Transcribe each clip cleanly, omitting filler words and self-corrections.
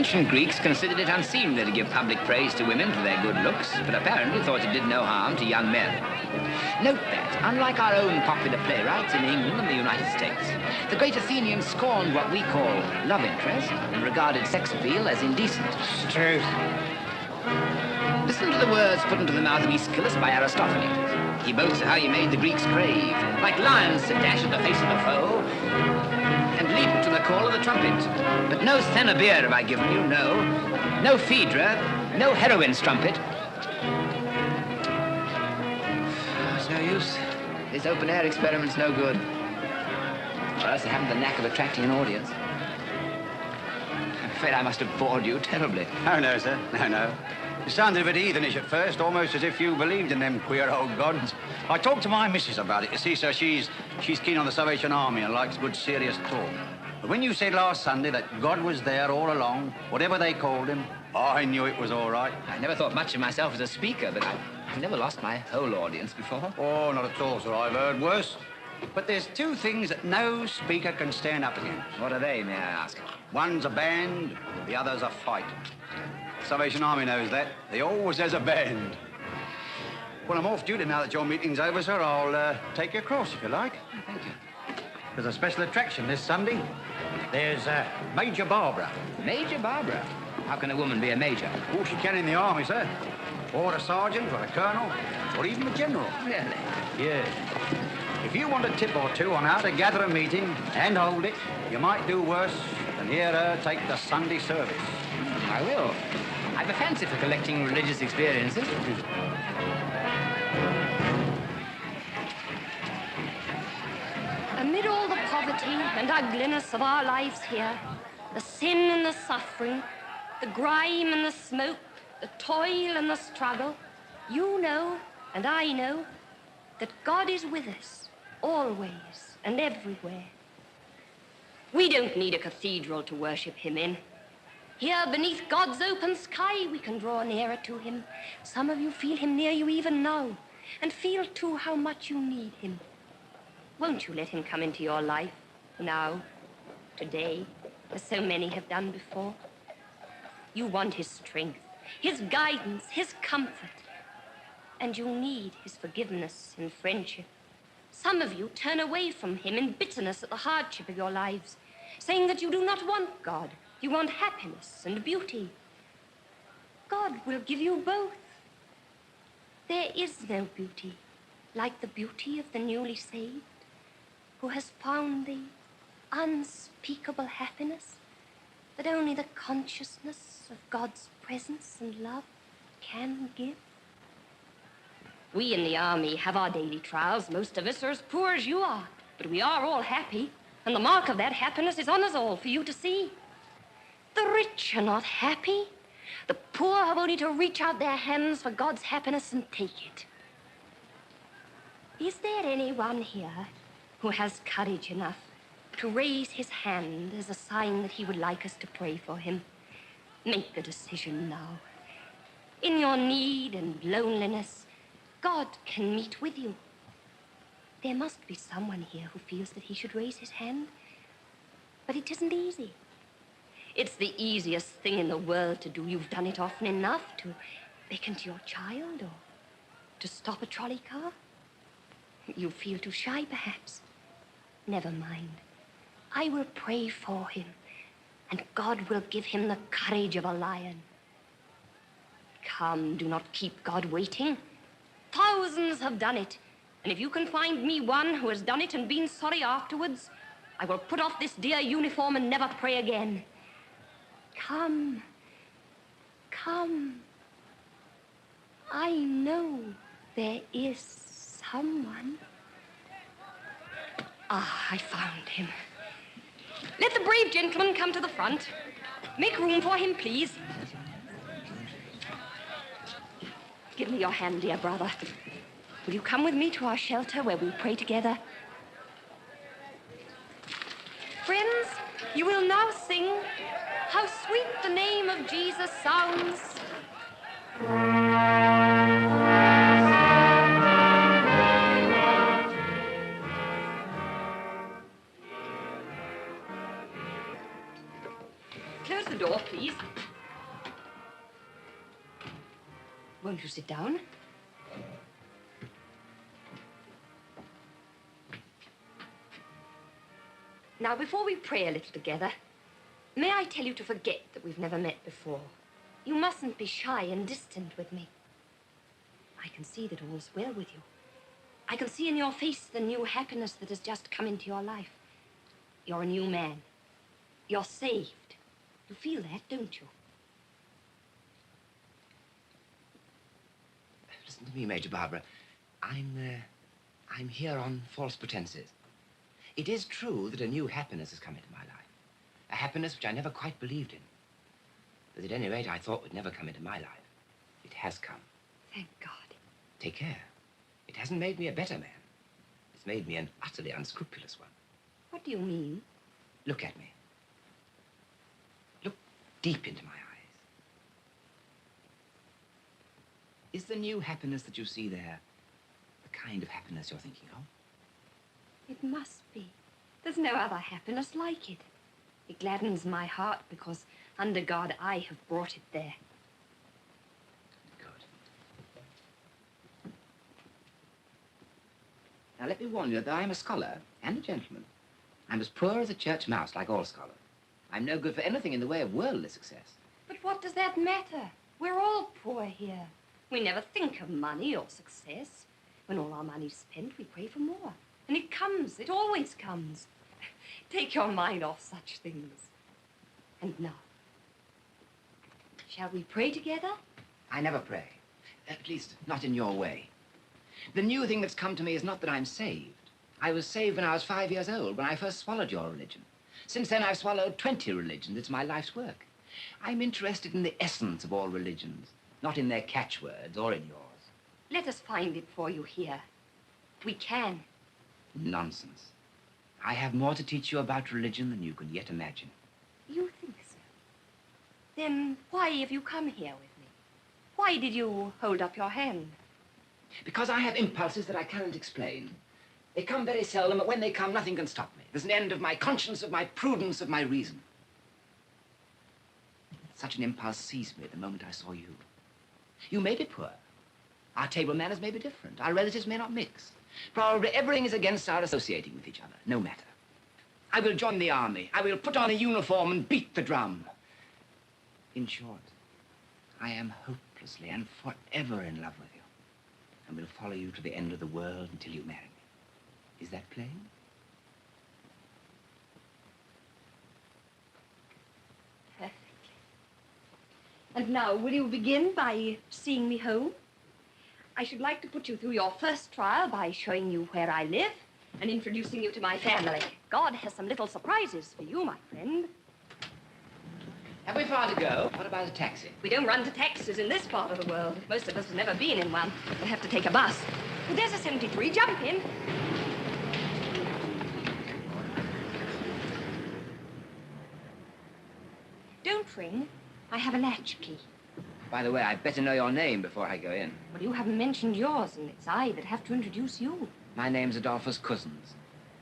ancient Greeks considered it unseemly to give public praise to women for their good looks, but apparently thought it did no harm to young men. Note that, unlike our own popular playwrights in England and the United States, the great Athenians scorned what we call love interest and regarded sex appeal as indecent. It's true. Listen to the words put into the mouth of Aeschylus by Aristophanes. He boasts of how he made the Greeks crave, like lions to dash at the face of the foe, and leap to the call of the trumpet. But no Thena have I given you, no Phaedra, no heroine's trumpet. It's no use. This open-air experiment's no good. Or else they haven't the knack of attracting an audience. I'm afraid I must have bored you terribly. Oh, no, sir. No. You sounded a bit heathenish at first, almost as if you believed in them queer old gods. I talked to my missus about it. You see, sir, she's keen on the Salvation Army and likes good, serious talk. But when you said last Sunday that God was there all along, whatever they called him, I knew it was all right. I never thought much of myself as a speaker, but I've never lost my whole audience before. Oh, not at all, sir. I've heard worse. But there's two things that no speaker can stand up against. What are they, may I ask? One's a band, the other's a fight. Salvation Army knows that. They always has a band. Well, I'm off duty now that your meeting's over, sir. I'll take you across, if you like. Oh, thank you. There's a special attraction this Sunday. There's Major Barbara. Major Barbara? How can a woman be a major? Oh, she can in the army, sir. Or a sergeant, or a colonel, or even a general. Really? Yeah. If you want a tip or two on how to gather a meeting and hold it, you might do worse than hear her take the Sunday service. I will. I've a fancy for collecting religious experiences. Amid all the poverty and ugliness of our lives here, the sin and the suffering, the grime and the smoke, the toil and the struggle, you know, and I know, that God is with us, always and everywhere. We don't need a cathedral to worship him in. Here, beneath God's open sky, we can draw nearer to him. Some of you feel him near you even now, and feel, too, how much you need him. Won't you let him come into your life, now, today, as so many have done before? You want his strength, his guidance, his comfort, and you need his forgiveness and friendship. Some of you turn away from him in bitterness at the hardship of your lives, saying that you do not want God. You want happiness and beauty. God will give you both. There is no beauty like the beauty of the newly saved, who has found the unspeakable happiness that only the consciousness of God's presence and love can give. We in the army have our daily trials. Most of us are as poor as you are, but we are all happy, and the mark of that happiness is on us all for you to see. The rich are not happy. The poor have only to reach out their hands for God's happiness and take it. Is there anyone here who has courage enough to raise his hand as a sign that he would like us to pray for him? Make the decision now. In your need and loneliness, God can meet with you. There must be someone here who feels that he should raise his hand, but it isn't easy. It's the easiest thing in the world to do. You've done it often enough, to beckon to your child or to stop a trolley car. You feel too shy, perhaps. Never mind. I will pray for him, and God will give him the courage of a lion. Come, do not keep God waiting. Thousands have done it, and if you can find me one who has done it and been sorry afterwards, I will put off this dear uniform and never pray again. Come, come. I know there is someone. Ah, I found him. Let the brave gentleman come to the front. Make room for him, please. Give me your hand, dear brother. Will you come with me to our shelter where we pray together? Friends, you will now sing How Sweet the Name of Jesus Sounds. Close the door, please. Won't you sit down? Now, before we pray a little together, may I tell you to forget that we've never met before? You mustn't be shy and distant with me. I can see that all's well with you. I can see in your face the new happiness that has just come into your life. You're a new man. You're saved. You feel that, don't you? Listen to me, Major Barbara. I'm here on false pretenses. It is true that a new happiness has come into my life. A happiness which I never quite believed in. But at any rate, I thought would never come into my life. It has come. Thank God. Take care. It hasn't made me a better man. It's made me an utterly unscrupulous one. What do you mean? Look at me. Look deep into my eyes. Is the new happiness that you see there the kind of happiness you're thinking of? It must be. There's no other happiness like it. It gladdens my heart because, under God, I have brought it there. Good. Now, let me warn you that I am a scholar and a gentleman. I'm as poor as a church mouse, like all scholars. I'm no good for anything in the way of worldly success. But what does that matter? We're all poor here. We never think of money or success. When all our money's spent, we pray for more. And it comes. It always comes. Take your mind off such things. And now, shall we pray together? I never pray. At least, not in your way. The new thing that's come to me is not that I'm saved. I was saved when I was 5 years old, when I first swallowed your religion. Since then, I've swallowed 20 religions. It's my life's work. I'm interested in the essence of all religions, not in their catchwords or in yours. Let us find it for you here. We can. Nonsense. I have more to teach you about religion than you can yet imagine. You think so? Then why have you come here with me? Why did you hold up your hand? Because I have impulses that I cannot explain. They come very seldom, but when they come, nothing can stop me. There's an end of my conscience, of my prudence, of my reason. Such an impulse seized me at the moment I saw you. You may be poor. Our table manners may be different. Our relatives may not mix. Probably everything is against our associating with each other. No matter. I will join the army. I will put on a uniform and beat the drum. In short, I am hopelessly and forever in love with you, and will follow you to the end of the world until you marry me. Is that plain? Perfectly. And now, will you begin by seeing me home? I should like to put you through your first trial by showing you where I live and introducing you to my family. God has some little surprises for you, my friend. Have we far to go? What about a taxi? We don't run to taxis in this part of the world. Most of us have never been in one. We'll have to take a bus. Well, there's a 73. Jump in. Don't ring. I have a latchkey. By the way, I'd better know your name before I go in. Well, you haven't mentioned yours, and it's I that have to introduce you. My name's Adolphus Cousins.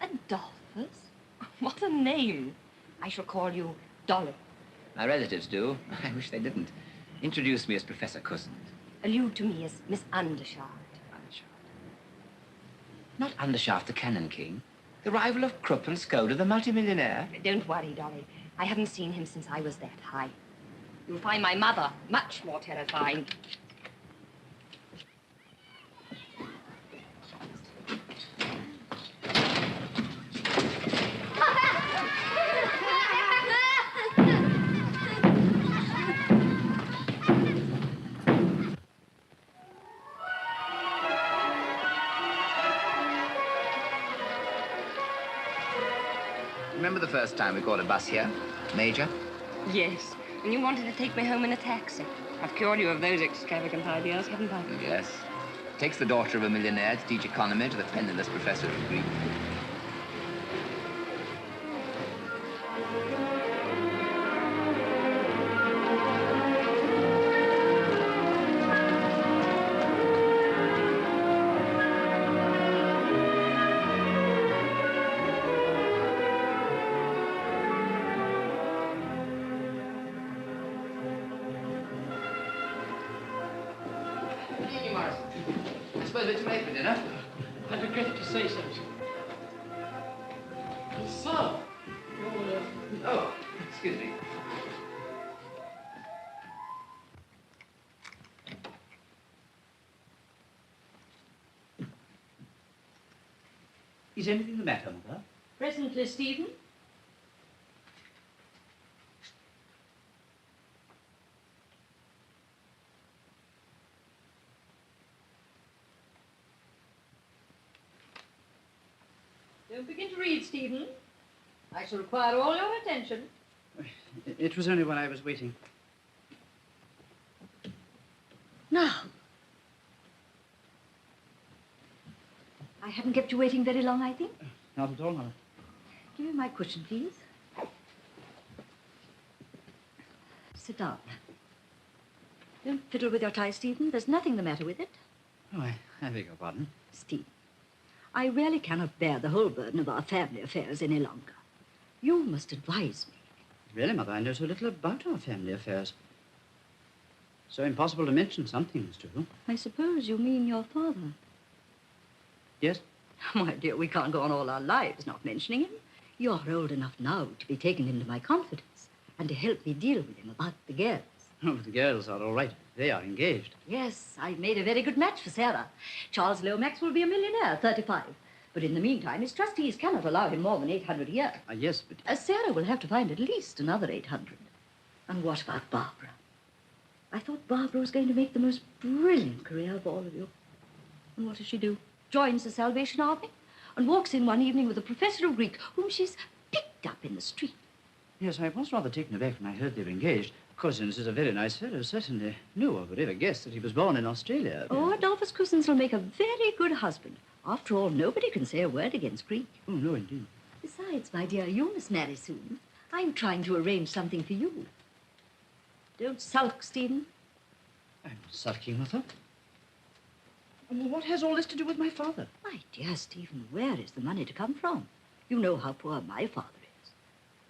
Adolphus? What a name. I shall call you Dolly. My relatives do. I wish they didn't. Introduce me as Professor Cousins. Allude to me as Miss Undershaft. Undershaft. Not Undershaft, the Cannon King. The rival of Krupp and Skoda, the multimillionaire. Don't worry, Dolly. I haven't seen him since I was that high. You'll find my mother much more terrifying. Remember the first time we caught a bus here, Major? Yes, and you wanted to take me home in a taxi. I've cured you of those extravagant ideas, haven't I? Yes. Takes the daughter of a millionaire to teach economy to the penniless professor of Greek. suppose it's late for dinner? I regret to say so. So, Oh, excuse me. Is anything the matter, Mother? Presently, Stephen. Don't begin to read, Stephen. I shall require all your attention. it was only when I was waiting. Now. I haven't kept you waiting very long, I think. Not at all, Mother. Give me my cushion, please. Sit down. Don't fiddle with your tie, Stephen. There's nothing the matter with it. Oh, I beg your pardon. Stephen, I really cannot bear the whole burden of our family affairs any longer. You must advise me. Really, Mother, I know so little about our family affairs. So impossible to mention some things, too. I suppose you mean your father. Yes? My dear, we can't go on all our lives not mentioning him. You're old enough now to be taken into my confidence and to help me deal with him about the girls. Oh, the girls are all right. They are engaged. Yes, I've made a very good match for Sarah. Charles Lomax will be a millionaire, 35. But in the meantime, his trustees cannot allow him more than 800 a year. Yes, but... Sarah will have to find at least another 800. And what about Barbara? I thought Barbara was going to make the most brilliant career of all of you. And what does she do? Joins the Salvation Army and walks in one evening with a professor of Greek whom she's picked up in the street. Yes, I was rather taken aback when I heard they were engaged. Cousins is a very nice fellow, certainly. No one would ever guess that he was born in Australia. Oh, Adolphus Cousins will make a very good husband. After all, nobody can say a word against Greek. Oh, no, indeed. Besides, my dear, you must marry soon. I'm trying to arrange something for you. Don't sulk, Stephen. I'm not sulking, Mother. And what has all this to do with my father? My dear Stephen, where is the money to come from? You know how poor my father is.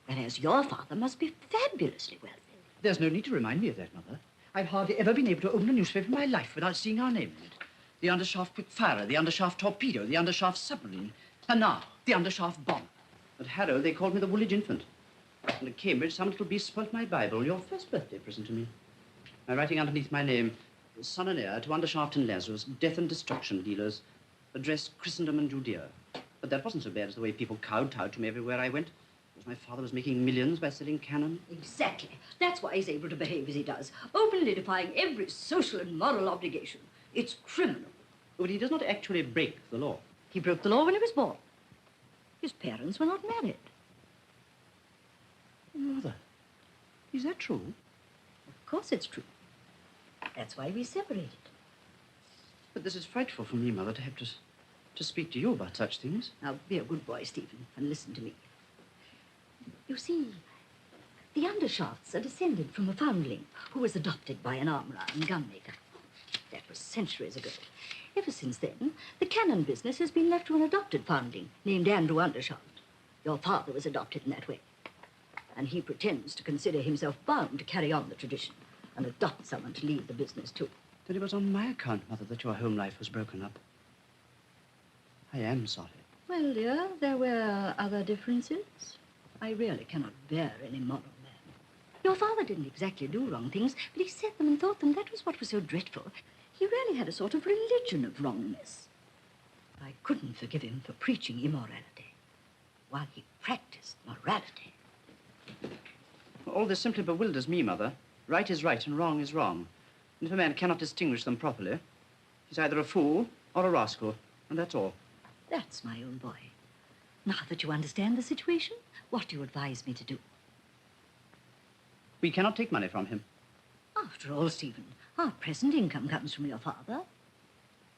Whereas your father must be fabulously wealthy. There's no need to remind me of that, Mother. I've hardly ever been able to open a newspaper in my life without seeing our name in it. The undershaft Quickfire, the undershaft Torpedo, the undershaft Submarine, and now the undershaft Bomb. At Harrow, they called me the Woolwich Infant. And at Cambridge, some little beast spoilt my Bible, your first birthday present to me. By writing underneath my name, son and heir to Undershaft and Lazarus, death and destruction dealers, address Christendom and Judea. But that wasn't so bad as the way people kowtowed to me everywhere I went. Because my father was making millions by selling cannon. Exactly. That's why he's able to behave as he does, openly defying every social and moral obligation. It's criminal. But he does not actually break the law. He broke the law when he was born. His parents were not married. Mother, is that true? Of course it's true. That's why we separated. But this is frightful for me, Mother, to have to speak to you about such things. Now, be a good boy, Stephen, and listen to me. You see, the Undershafts are descended from a foundling who was adopted by an armorer and gunmaker. That was centuries ago. Ever since then, the cannon business has been left to an adopted foundling named Andrew Undershaft. Your father was adopted in that way. And he pretends to consider himself bound to carry on the tradition and adopt someone to lead the business, too. Then it was on my account, Mother, that your home life was broken up. I am sorry. Well, dear, there were other differences. I really cannot bear any moral man. Your father didn't exactly do wrong things, but he said them and thought them. That was what was so dreadful. He really had a sort of religion of wrongness. I couldn't forgive him for preaching immorality while he practiced morality. All this simply bewilders me, Mother. Right is right and wrong is wrong. And if a man cannot distinguish them properly, he's either a fool or a rascal, and that's all. That's my own boy. Now that you understand the situation, what do you advise me to do? We cannot take money from him. After all, Stephen, our present income comes from your father.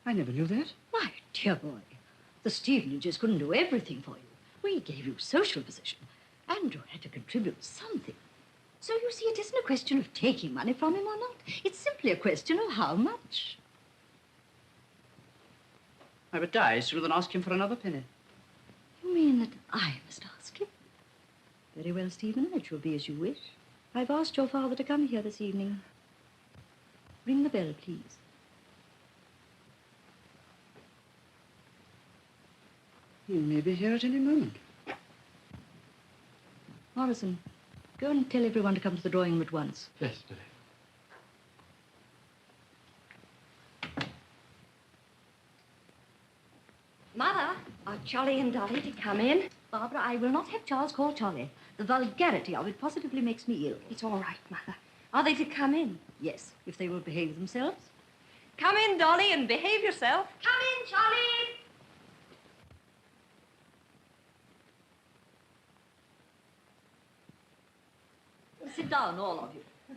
I never knew that. My dear boy, the Stevenages couldn't do everything for you. We gave you social position. Andrew had to contribute something. So you see, it isn't a question of taking money from him or not. It's simply a question of how much. I would die sooner than ask him for another penny. You mean that I must ask him? Very well, Stephen, it shall be as you wish. I've asked your father to come here this evening. Ring the bell, please. He may be here at any moment. Morrison, go and tell everyone to come to the drawing room at once. Yes, Lily. Mother, are Charlie and Dolly to come in? Barbara, I will not have Charles call Charlie. The vulgarity of it positively makes me ill. It's all right, Mother. Are they to come in? Yes, if they will behave themselves. Come in, Dolly, and behave yourself. Come in, Charlie. Sit down, all of you.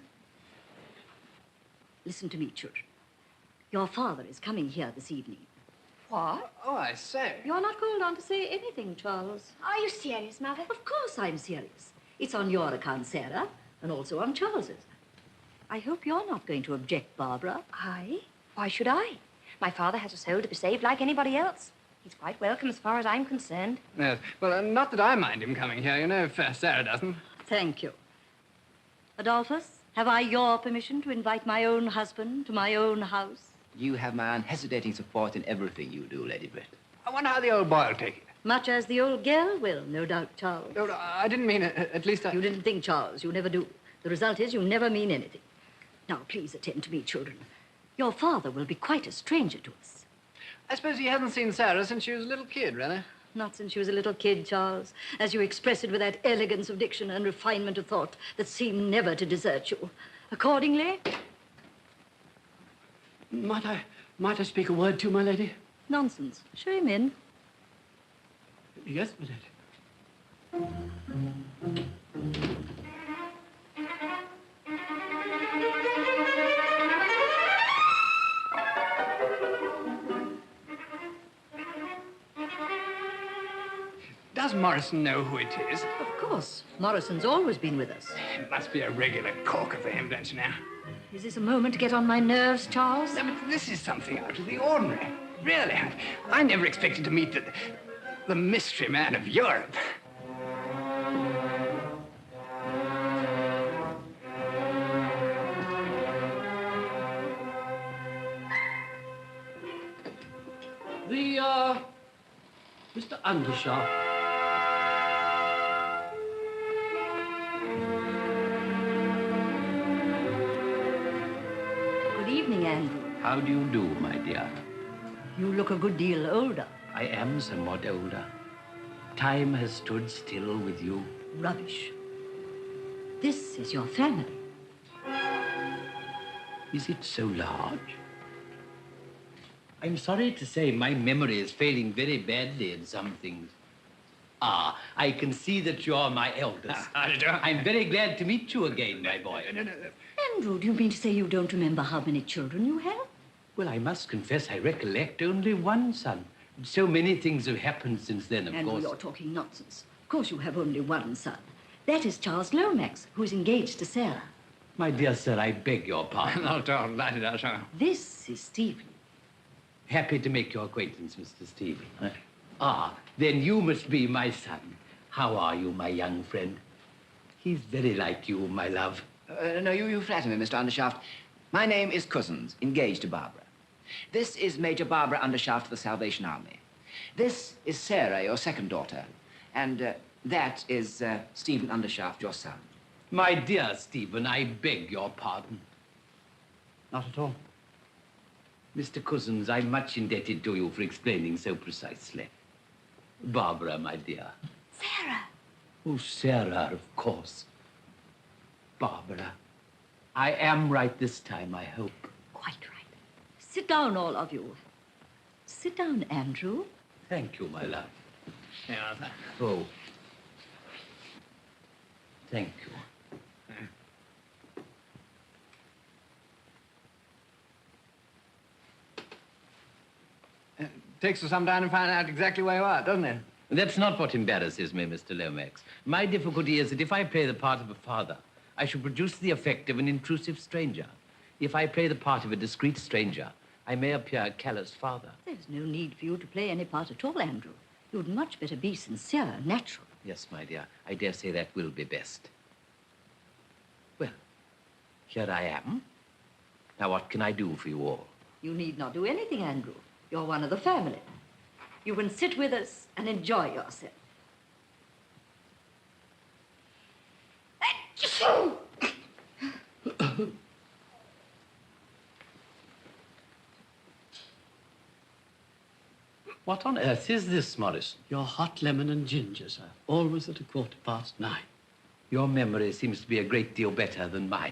Listen to me, children. Your father is coming here this evening. What? Oh, I say. You're not called on to say anything, Charles. Are you serious, Mother? Of course I'm serious. It's on your account, Sarah, and also on Charles's. I hope you're not going to object, Barbara. I? Why should I? My father has a soul to be saved like anybody else. He's quite welcome as far as I'm concerned. Yes. Well, not that I mind him coming here, you know, if Sarah doesn't. Thank you. Adolphus, have I your permission to invite my own husband to my own house? You have my unhesitating support in everything you do, Lady Brett. I wonder how the old boy will take it. Much as the old girl will, no doubt, Charles. No, I didn't mean it. At least I... You didn't think, Charles. You never do. The result is you never mean anything. Now, please attend to me, children. Your father will be quite a stranger to us. I suppose he hasn't seen Sarah since she was a little kid, really. Not since she was a little kid, Charles, as you express it with that elegance of diction and refinement of thought that seem never to desert you. Accordingly... Might I speak a word to you, my lady? Nonsense. Show him in. Yes, my lady. Does Morrison know who it is? Of course. Morrison's always been with us. It must be a regular corker for him, don't you know? Is this a moment to get on my nerves, Charles? No, but this is something out of the ordinary. Really, I never expected to meet the mystery man of Europe. Mr. Undershaft. Good evening, Andrew. How do you do, my dear? You look a good deal older. I am somewhat older. Time has stood still with you. Rubbish. This is your family. Is it so large? I'm sorry to say my memory is failing very badly in some things. Ah, I can see that you're my eldest. I'm very glad to meet you again, my boy. Andrew, do you mean to say you don't remember how many children you have? Well, I must confess I recollect only one son. So many things have happened since then, of Andrew, course. you're talking nonsense. Of course you have only one son. That is Charles Lomax, who is engaged to Sarah. My dear sir, I beg your pardon. Not all right. This is Stephen. Happy to make your acquaintance, Mr. Stephen. Ah, then you must be my son. How are you, my young friend? He's very like you, my love. No, you flatter me, Mr. Undershaft. My name is Cousins, engaged to Barbara. This is Major Barbara Undershaft of the Salvation Army. This is Sarah, your second daughter. And that is Stephen Undershaft, your son. My dear Stephen, I beg your pardon. Not at all. Mr. Cousins, I'm much indebted to you for explaining so precisely. Barbara, my dear. Sarah. Oh, Sarah, of course. Barbara, I am right this time, I hope. Quite right. Sit down, all of you. Sit down, Andrew. Thank you, my love. Yeah, Oh. Thank you. takes us some time to find out exactly where you are, doesn't it? That's not what embarrasses me, Mr. Lomax. My difficulty is that if I play the part of a father, I should produce the effect of an intrusive stranger. If I play the part of a discreet stranger, I may appear a callous father. There's no need for you to play any part at all, Andrew. You'd much better be sincere and natural. Yes, my dear. I dare say that will be best. Well, here I am. Now, what can I do for you all? You need not do anything, Andrew. You're one of the family. You can sit with us and enjoy yourself. What on earth is this, Morrison? Your hot lemon and ginger, sir. Always at 9:15. Your memory seems to be a great deal better than mine.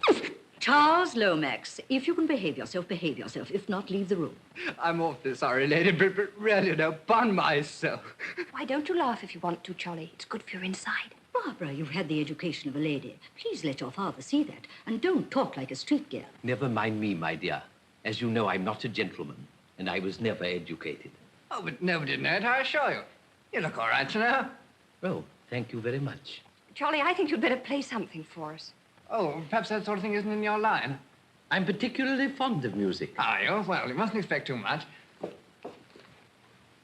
Charles Lomax, if you can behave yourself, behave yourself. If not, leave the room. I'm awfully sorry, lady, but really, no, upon myself. Why don't you laugh if you want to, Charlie? It's good for your inside. Barbara, you've had the education of a lady. Please let your father see that. And don't talk like a street girl. Never mind me, my dear. As you know, I'm not a gentleman, and I was never educated. Oh, but nobody did know it, I assure you. You look all right, you know. Oh, thank you very much. Charlie, I think you'd better play something for us. Oh, perhaps that sort of thing isn't in your line. I'm particularly fond of music. Are you? Well, you mustn't expect too much. Do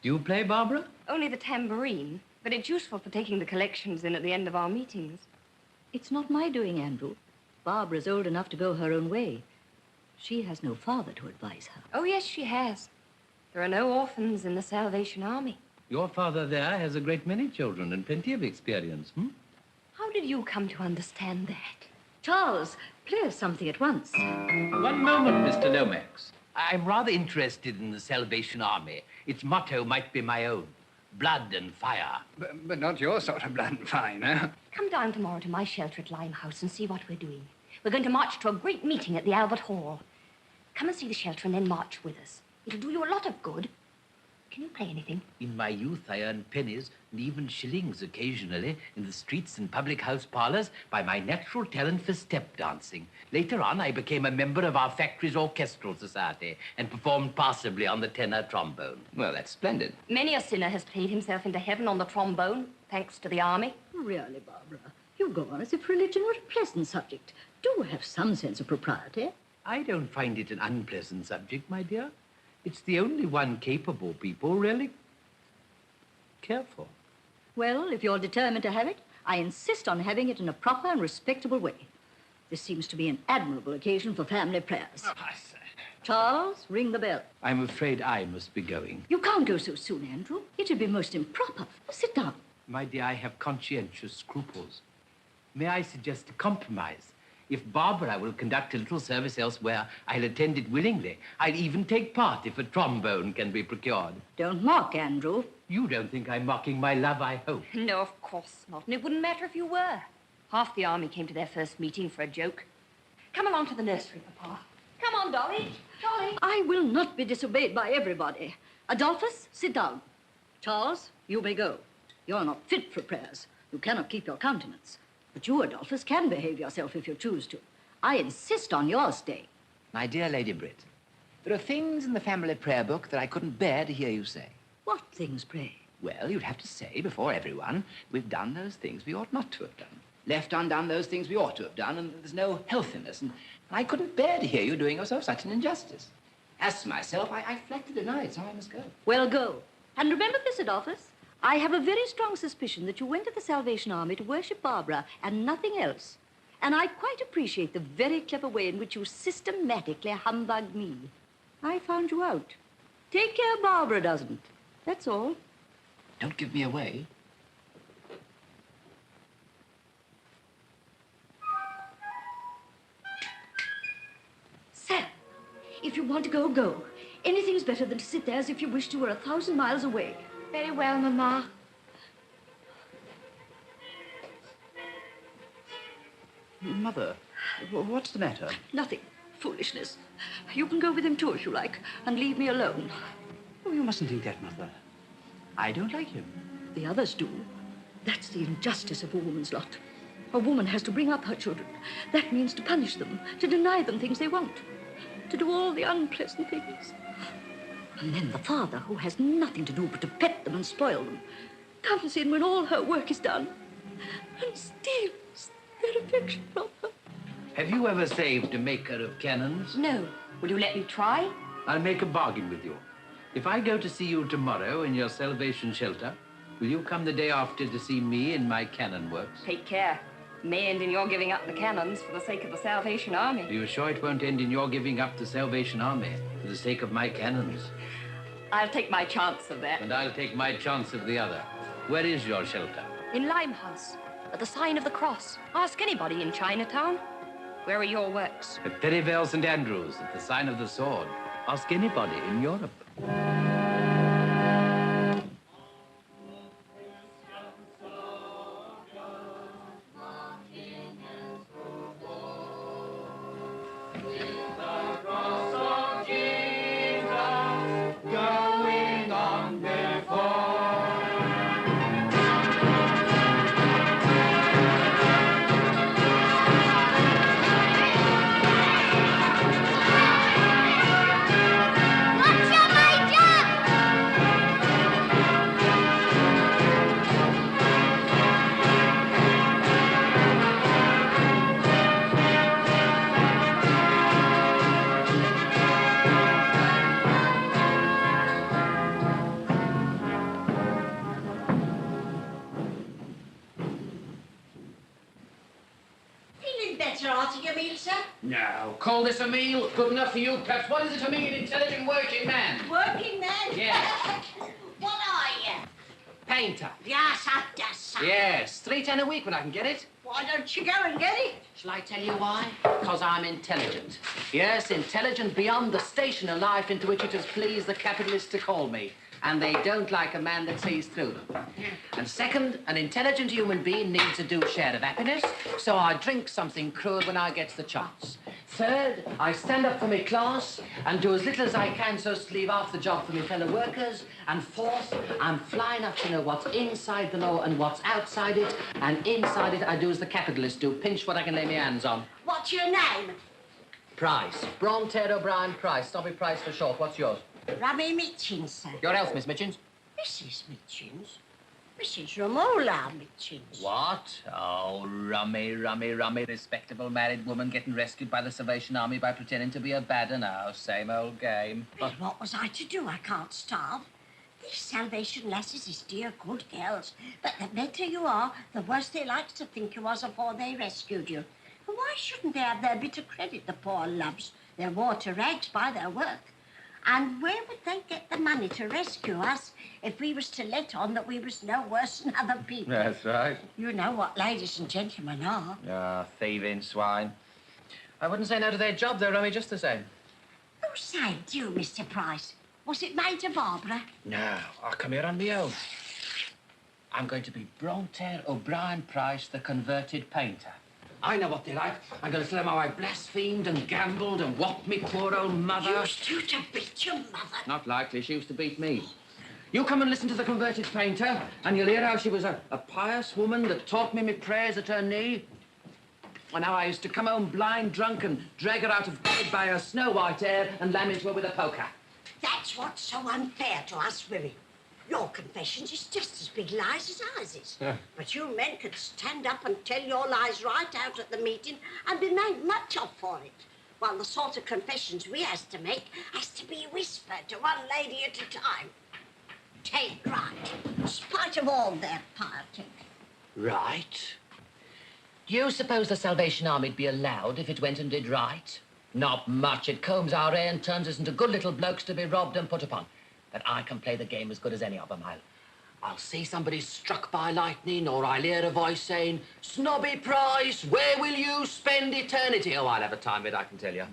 you play, Barbara? Only the tambourine, but it's useful for taking the collections in at the end of our meetings. It's not my doing, Andrew. Barbara's old enough to go her own way. She has no father to advise her. Oh, yes, she has. There are no orphans in the Salvation Army. Your father there has a great many children and plenty of experience, How did you come to understand that? Charles, play us something at once. One moment, Mr. Lomax. I'm rather interested in the Salvation Army. Its motto might be my own. Blood and fire. But not your sort of blood and fire, no? Come down tomorrow to my shelter at Limehouse and see what we're doing. We're going to march to a great meeting at the Albert Hall. Come and see the shelter and then march with us. It'll do you a lot of good. Can you play anything? In my youth, I earned pennies and even shillings occasionally in the streets and public house parlors by my natural talent for step dancing. Later on, I became a member of our factory's orchestral society and performed passably on the tenor trombone. Well, that's splendid. Many a sinner has played himself into heaven on the trombone, thanks to the army. Really, Barbara, you go on as if religion were a pleasant subject. Do have some sense of propriety. I don't find it an unpleasant subject, my dear. It's the only one capable people really care for. Well, if you're determined to have it, I insist on having it in a proper and respectable way. This seems to be an admirable occasion for family prayers. Oh, I say. Charles, ring the bell. I'm afraid I must be going. You can't go so soon, Andrew. It'd be most improper. Sit down. My dear, I have conscientious scruples. May I suggest a compromise? If Barbara will conduct a little service elsewhere, I'll attend it willingly. I'll even take part if a trombone can be procured. Don't mock, Andrew. You don't think I'm mocking my love, I hope. No, of course not. And it wouldn't matter if you were. Half the army came to their first meeting for a joke. Come along to the nursery, Papa. Come on, Dolly. Dolly. I will not be disobeyed by everybody. Adolphus, sit down. Charles, you may go. You're not fit for prayers. You cannot keep your countenance. But you, Adolphus, can behave yourself if you choose to. I insist on your stay. My dear Lady Britt, there are things in the family prayer book that I couldn't bear to hear you say. What things, pray? Well, you'd have to say before everyone, we've done those things we ought not to have done. Left undone those things we ought to have done, and there's no health in us. And I couldn't bear to hear you doing yourself such an injustice. As for myself, I flatly deny it, so I must go. Well, go. And remember this, Adolphus. I have a very strong suspicion that you went to the Salvation Army to worship Barbara and nothing else. And I quite appreciate the very clever way in which you systematically humbugged me. I found you out. Take care Barbara doesn't. That's all. Don't give me away. Sam, if you want to go, go. Anything's better than to sit there as if you wished you were 1,000 miles away. Very well, Mama. Mother, what's the matter? Nothing. Foolishness. You can go with him too, if you like, and leave me alone. Oh, you mustn't think that, Mother. I don't like him. The others do. That's the injustice of a woman's lot. A woman has to bring up her children. That means to punish them, to deny them things they want, to do all the unpleasant things. And then the father, who has nothing to do but to pet them and spoil them, comes in when all her work is done and steals their affection from her. Have you ever saved a maker of cannons? No. Will you let me try? I'll make a bargain with you. If I go to see you tomorrow in your Salvation shelter, will you come the day after to see me in my cannon works? Take care. May end in your giving up the cannons for the sake of the Salvation Army. Are you sure it won't end in your giving up the Salvation Army for the sake of my cannons? I'll take my chance of that. And I'll take my chance of the other. Where is your shelter? In Limehouse, at the sign of the cross. Ask anybody in Chinatown. Where are your works? At Perivale St. Andrews, at the sign of the sword. Ask anybody in Europe. No. Call this a meal? Good enough for you, perhaps. What is it to me, an intelligent working man? Working man? Yes. What are you? Painter. Yes, I does. Yes. $3.10 a week when I can get it. Why don't you go and get it? Shall I tell you why? Because I'm intelligent. Yes, intelligent beyond the station of life into which it has pleased the capitalists to call me. And they don't like a man that sees through them. And second, an intelligent human being needs a due share of happiness, so I drink something crude when I get the chance. Third, I stand up for my class and do as little as I can so as to leave half the job for my fellow workers. And fourth, I'm fly enough to know what's inside the law and what's outside it. And inside it, I do as the capitalists do, pinch what I can lay my hands on. What's your name? Price. Bronte O'Brien Price. Snobby Price for short. What's yours? Rummy Mitchins, sir. Your health, Miss Mitchins. Mrs. Mitchins? Mrs. Romola Mitchins. What? Oh, rummy, respectable married woman getting rescued by the Salvation Army by pretending to be a badder now. Same old game. Well, what was I to do? I can't starve. These Salvation lasses is dear good girls. But the better you are, the worse they likes to think you was afore they rescued you. And why shouldn't they have their bit of credit, the poor loves? They're wore to rags by their work. And where would they get the money to rescue us if we was to let on that we was no worse than other people? That's right. You know what ladies and gentlemen are. Ah, thieving swine. I wouldn't say no to their job, though, Rummy, just the same. Who saved you, Mr. Price? Was it Major Barbara? No, I'll come here on my own. I'm going to be Bronte O'Brien Price, the converted painter. I know what they like. I'm going to tell them how I blasphemed and gambled and whopped me poor old mother. Used you to beat your mother? Not likely. She used to beat me. You come and listen to the converted painter, and you'll hear how she was a pious woman that taught me my prayers at her knee. And how I used to come home blind drunk and drag her out of bed by her snow-white hair and lam into her with a poker. That's what's so unfair to us women. Your confessions is just as big lies as ours is. Yeah. But you men could stand up and tell your lies right out at the meeting and be made much of for it. While the sort of confessions we has to make has to be whispered to one lady at a time. Take right, in spite of all their piety. Right? Do you suppose the Salvation Army'd be allowed if it went and did right? Not much. It combs our hair and turns us into good little blokes to be robbed and put upon. But I can play the game as good as any of them. I'll see somebody struck by lightning, or I'll hear a voice saying, "Snobby Price, where will you spend eternity?" Oh, I'll have a time of it, I can tell you.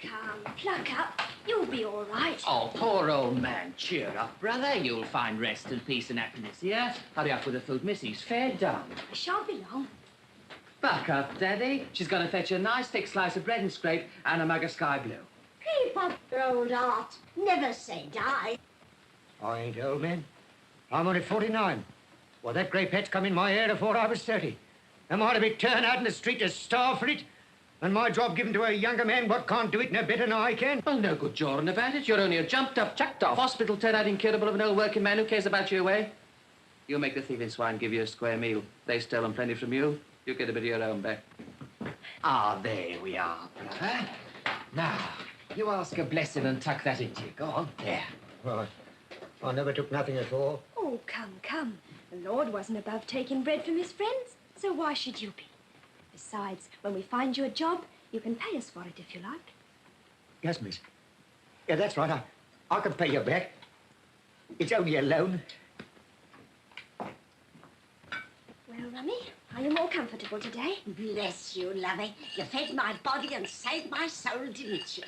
Come, pluck up. You'll be all right. Oh, poor old man. Cheer up, brother. You'll find rest and peace and happiness here. Hurry up with the food, missus. Fair done. I shan't be long. Buck up, Daddy. She's going to fetch you a nice thick slice of bread and scrape and a mug of sky blue. Keep up your old art. Never say die. I ain't old, man. I'm only 49. Well, that grey patch come in my hair before I was 30. Am I to be turned out in the street to starve for it? And my job given to a younger man what can't do it no better than I can? Well, no good jawing about it. You're only a jumped-up, chucked-off hospital turned out incurable of an old working man. Who cares about your way? You make the thieving swine give you a square meal. They stolen plenty from you. You get a bit of your own back. Ah, there we are, brother. Now, you ask a blessing and tuck that into you. Go on. There. Well, I never took nothing at all. Oh, come. The Lord wasn't above taking bread from his friends, so why should you be? Besides, when we find you a job, you can pay us for it if you like. Yes, miss. Yeah, that's right. I can pay you back. It's only a loan. Well, Rummy, are you more comfortable today? Bless you, lovey. You fed my body and saved my soul, didn't you?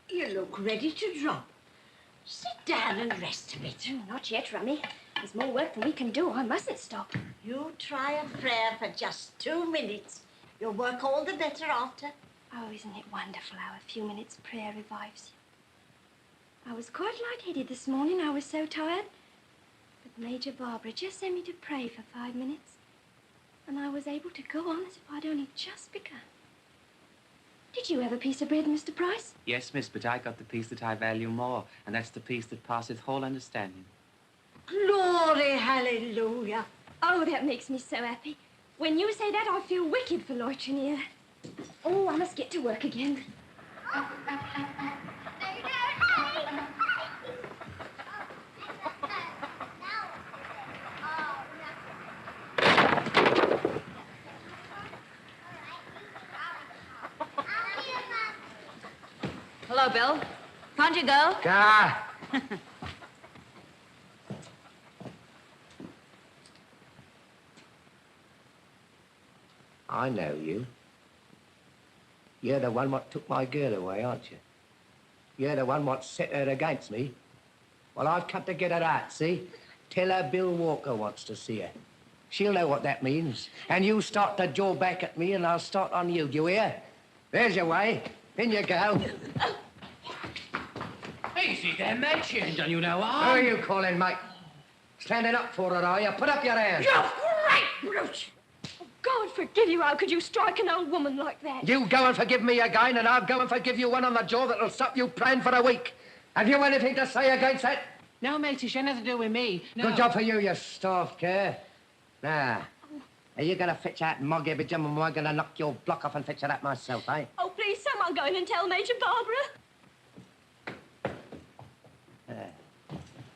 You look ready to drop. Sit down and rest a bit. Not yet, Rummy. There's more work than we can do. I mustn't stop. You try a prayer for just 2 minutes. You'll work all the better after. Oh, isn't it wonderful how a few minutes' prayer revives you? I was quite light-headed this morning. I was so tired. But Major Barbara just sent me to pray for 5 minutes. And I was able to go on as if I'd only just begun. Did you have a piece of bread, Mr. Price? Yes, miss, but I got the peace that I value more, and that's the peace that passeth whole understanding. Glory, hallelujah. Oh, that makes me so happy. When you say that, I feel wicked for loitering here. Oh, I must get to work again. Hello, Bill. Can't you go? Ah. I know you. You're the one what took my girl away, aren't you? You're the one what set her against me. Well, I've come to get her out, see? Tell her Bill Walker wants to see her. She'll know what that means. And you start to jaw back at me and I'll start on you, do you hear? There's your way. In you go. Easy there, mate. She ain't done you no harm. Who are you calling, mate? Standing up for her, are you? Put up your hand. You great brute! Oh, God forgive you. How could you strike an old woman like that? You go and forgive me again, and I'll go and forgive you one on the jaw that'll stop you praying for a week. Have you anything to say against that? No, mate, it's nothing to do with me. No. Good job for you, you staff care. Now, are you going to fetch out Moggy Jim, and I'm going to knock your block off and fetch her out myself, eh? Oh, please, someone go in and tell Major Barbara.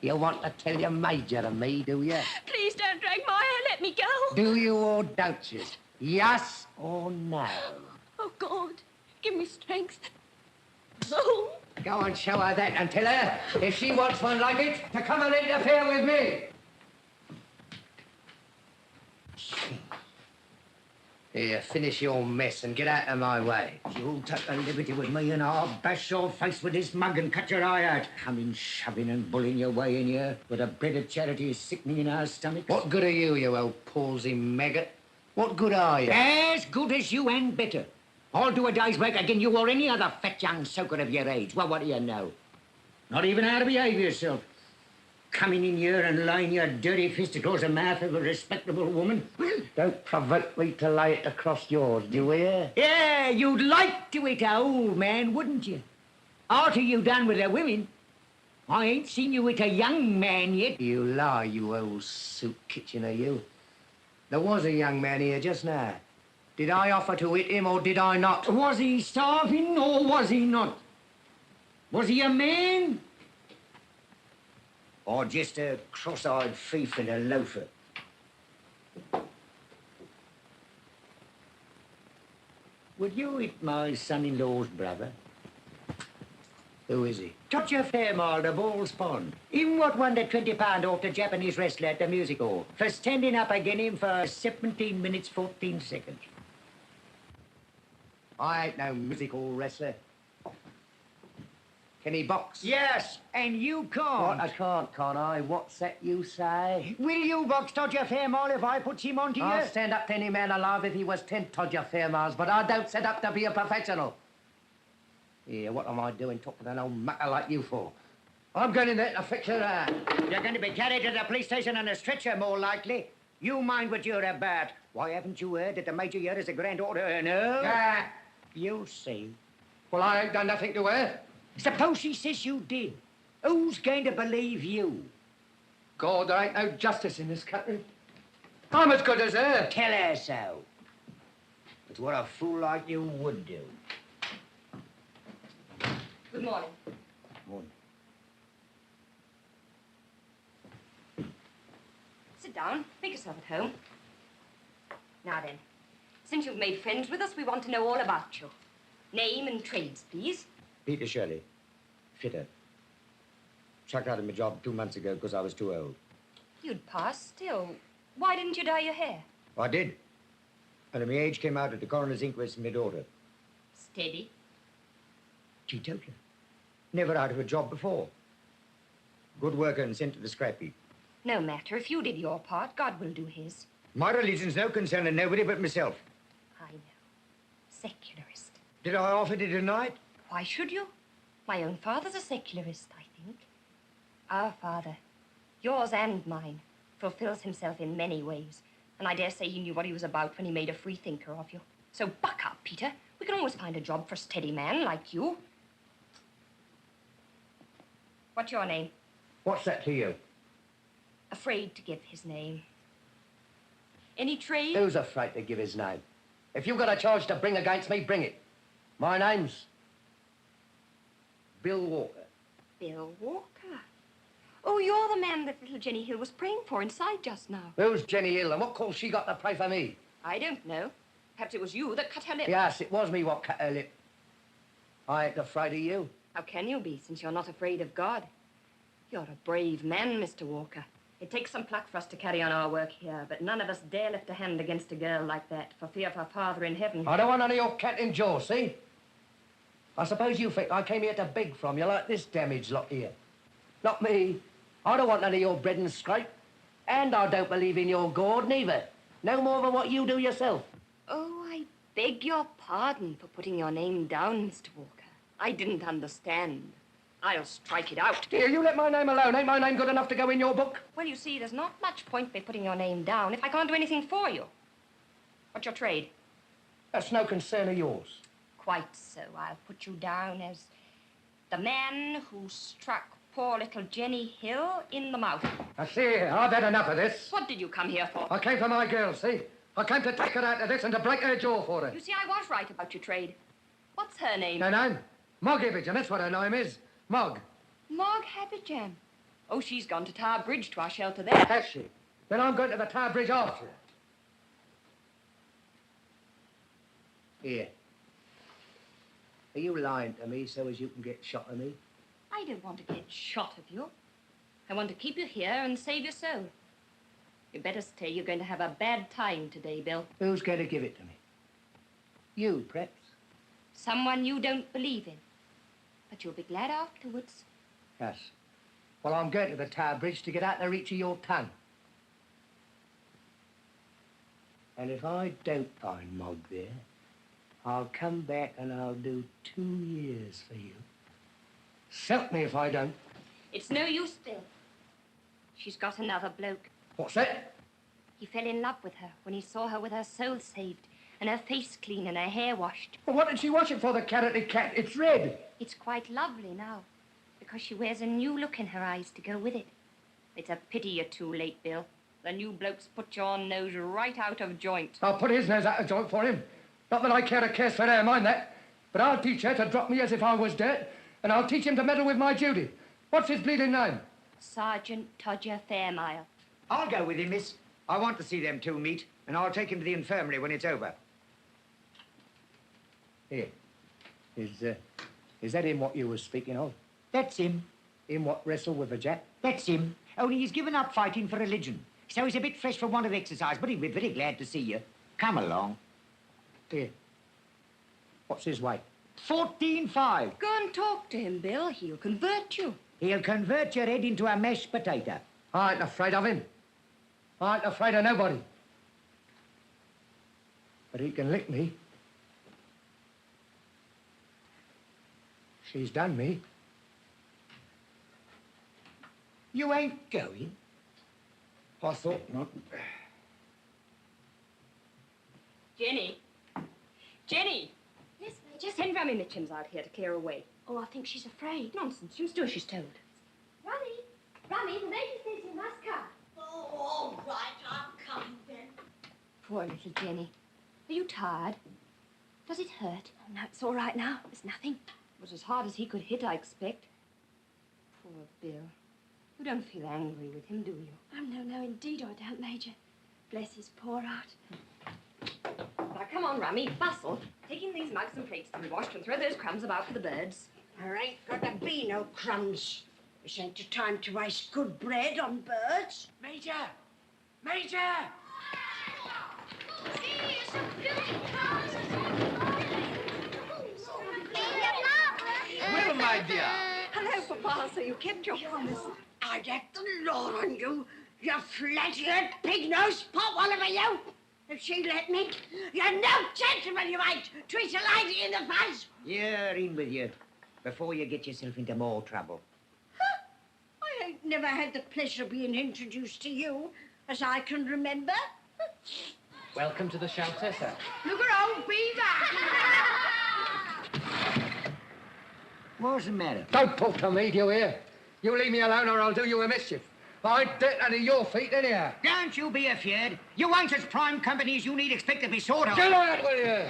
You want to tell your Major and me, do you? Please don't drag my hair. Let me go. Do you or don't you? Yes or no? Oh, God, give me strength. Oh. Go and show her that and tell her, if she wants one like it, to come and interfere with me. Here, finish your mess and get out of my way. You'll take a liberty with me and I'll bash your face with this mug and cut your eye out. Coming shoving and bullying your way in here with a bread of charity is sickening in our stomachs. What good are you, you old palsy maggot? What good are you? As good as you and better. I'll do a day's work again you or any other fat young soaker of your age. Well, what do you know? Not even how to behave yourself. Coming in here and laying your dirty fist across the mouth of a respectable woman. Don't provoke me to lay it across yours, do you hear? Yeah, you'd like to eat a old man, wouldn't you? After you done with the women. I ain't seen you with a young man yet. You lie, you old soup kitchener, you. There was a young man here just now. Did I offer to hit him or did I not? Was he starving or was he not? Was he a man? Or just a cross-eyed thief and a loafer? Would you hit my son-in-law's brother? Who is he? Todger Fairmile, the Ball's Pond. Him what won the £20 off the Japanese wrestler at the music hall for standing up against him for 17 minutes, 14 seconds. I ain't no musical wrestler. Can he box? Yes, and you can't. What, I can't I? What's that you say? Will you box Todger Fairmile if I put him onto you? I'll stand up to any man alive if he was 10 Todger Fairmiles, but I don't set up to be a professional. Here, what am I doing talking to an old mucker like you for? I'm going in there to fix her out. You're going to be carried to the police station on a stretcher, more likely. You mind what you're about. Why, haven't you heard that the Major here is a grand order, no? You'll see. Well, I ain't done nothing to her. Suppose she says you did. Who's going to believe you? God, there ain't no justice in this country. I'm as good as her. Tell her so. It's what a fool like you would do. Good morning. Morning. Sit down. Make yourself at home. Now then, since you've made friends with us, we want to know all about you. Name and trades, please. Peter Shirley, fitter. Chucked out of my job 2 months ago because I was too old. You'd pass still. Why didn't you dye your hair? I did. And my age came out at the coroner's inquest in my daughter. Steady. She told you. Never out of a job before. Good worker and sent to the scrap heap. No matter. If you did your part, God will do his. My religion's no concern of nobody but myself. I know. Secularist. Did I offer to deny it? Why should you? My own father's a secularist, I think. Our father, yours and mine, fulfills himself in many ways. And I dare say he knew what he was about when he made a free thinker of you. So buck up, Peter. We can always find a job for a steady man like you. What's your name? What's that to you? Afraid to give his name. Any trade? Who's afraid to give his name? If you've got a charge to bring against me, bring it. My name's Bill Walker. Bill Walker? Oh, you're the man that little Jenny Hill was praying for inside just now. Who's Jenny Hill and what call she got to pray for me? I don't know. Perhaps it was you that cut her lip. Yes, it was me what cut her lip. I ain't afraid of you. How can you be, since you're not afraid of God? You're a brave man, Mr. Walker. It takes some pluck for us to carry on our work here, but none of us dare lift a hand against a girl like that, for fear of our Father in heaven. I don't want none of your cat and jaw, see? I suppose you think I came here to beg from you like this damaged lot here. Not me. I don't want none of your bread and scrape. And I don't believe in your God, neither. No more than what you do yourself. Oh, I beg your pardon for putting your name down, Mr. Walker. I didn't understand. I'll strike it out. Here, you let my name alone. Ain't my name good enough to go in your book? Well, you see, there's not much point by putting your name down if I can't do anything for you. What's your trade? That's no concern of yours. Quite so. I'll put you down as the man who struck poor little Jenny Hill in the mouth. I see, I've had enough of this. What did you come here for? I came for my girl, see? I came to take her out of this and to break her jaw for her. You see, I was right about your trade. What's her name? Her name? Mog Ibbage, and that's what her name is. Mog. Mog Habijam. Oh, she's gone to Tower Bridge to our shelter there. Has she? Then I'm going to the Tower Bridge after her. Here. Are you lying to me so as you can get shot of me? I don't want to get shot of you. I want to keep you here and save your soul. You better stay. You're going to have a bad time today, Bill. Who's going to give it to me? You, perhaps? Someone you don't believe in. But you'll be glad afterwards. Yes. Well, I'm going to the Tower Bridge to get out the reach of your tongue. And if I don't find Mog there, I'll come back and I'll do 2 years for you. Self me if I don't. It's no use, Bill. She's got another bloke. What's that? He fell in love with her when he saw her with her soul saved and her face clean and her hair washed. Well, what did she wash it for, the carroty cat? It's red. It's quite lovely now, because she wears a new look in her eyes to go with it. It's a pity you're too late, Bill. The new bloke's put your nose right out of joint. I'll put his nose out of joint for him. Not that I care a curse for her, mind that. But I'll teach her to drop me as if I was dirt, and I'll teach him to meddle with my Judy. What's his bleeding name? Sergeant Todger Fairmile. I'll go with him, miss. I want to see them two meet, and I'll take him to the infirmary when it's over. Here. Is that him what you were speaking of? That's him. Him what wrestled with the Jack? That's him. Only he's given up fighting for religion. So he's a bit fresh for want of exercise, but he'll be very glad to see you. Come along. Here. What's his weight? 14.5. Go and talk to him, Bill. He'll convert you. He'll convert your head into a mashed potato. I ain't afraid of him. I ain't afraid of nobody. But he can lick me. She's done me. You ain't going? I thought not. Jenny. Jenny! Yes, Major? Send Rummy Mitchums out here to clear away. Oh, I think she's afraid. Nonsense. She'll do as she's told. Rummy, the Major says you must come. Oh, all right, I'm coming then. Poor little Jenny. Are you tired? Does it hurt? Oh, no, it's all right now. It's nothing. It was as hard as he could hit, I expect. Poor Bill. You don't feel angry with him, do you? Oh, no, indeed I don't, Major. Bless his poor heart. Now, come on, Rummy, bustle. Taking these mugs and plates to be washed and throw those crumbs about for the birds. There ain't got to be no crumbs. This ain't a time to waste good bread on birds. Major! Major! Well, my dear. Hello, Papa, so you kept your promise. I'd have the law on you, you flat-eared, pig-nosed pot, whatever you. If she let me, you're no gentleman, you ain't. Treat a lady in the face. Yeah, in with you, before you get yourself into more trouble. Huh? I ain't never had the pleasure of being introduced to you, as I can remember. Welcome to the shelter, sir. Look at old Beaver. What's the matter? Don't talk to me, do you hear? You leave me alone or I'll do you a mischief. I ain't dirt under your feet anyhow. Don't you be afeard. You ain't as prime company as you need expect to be sort of. Get out, will you?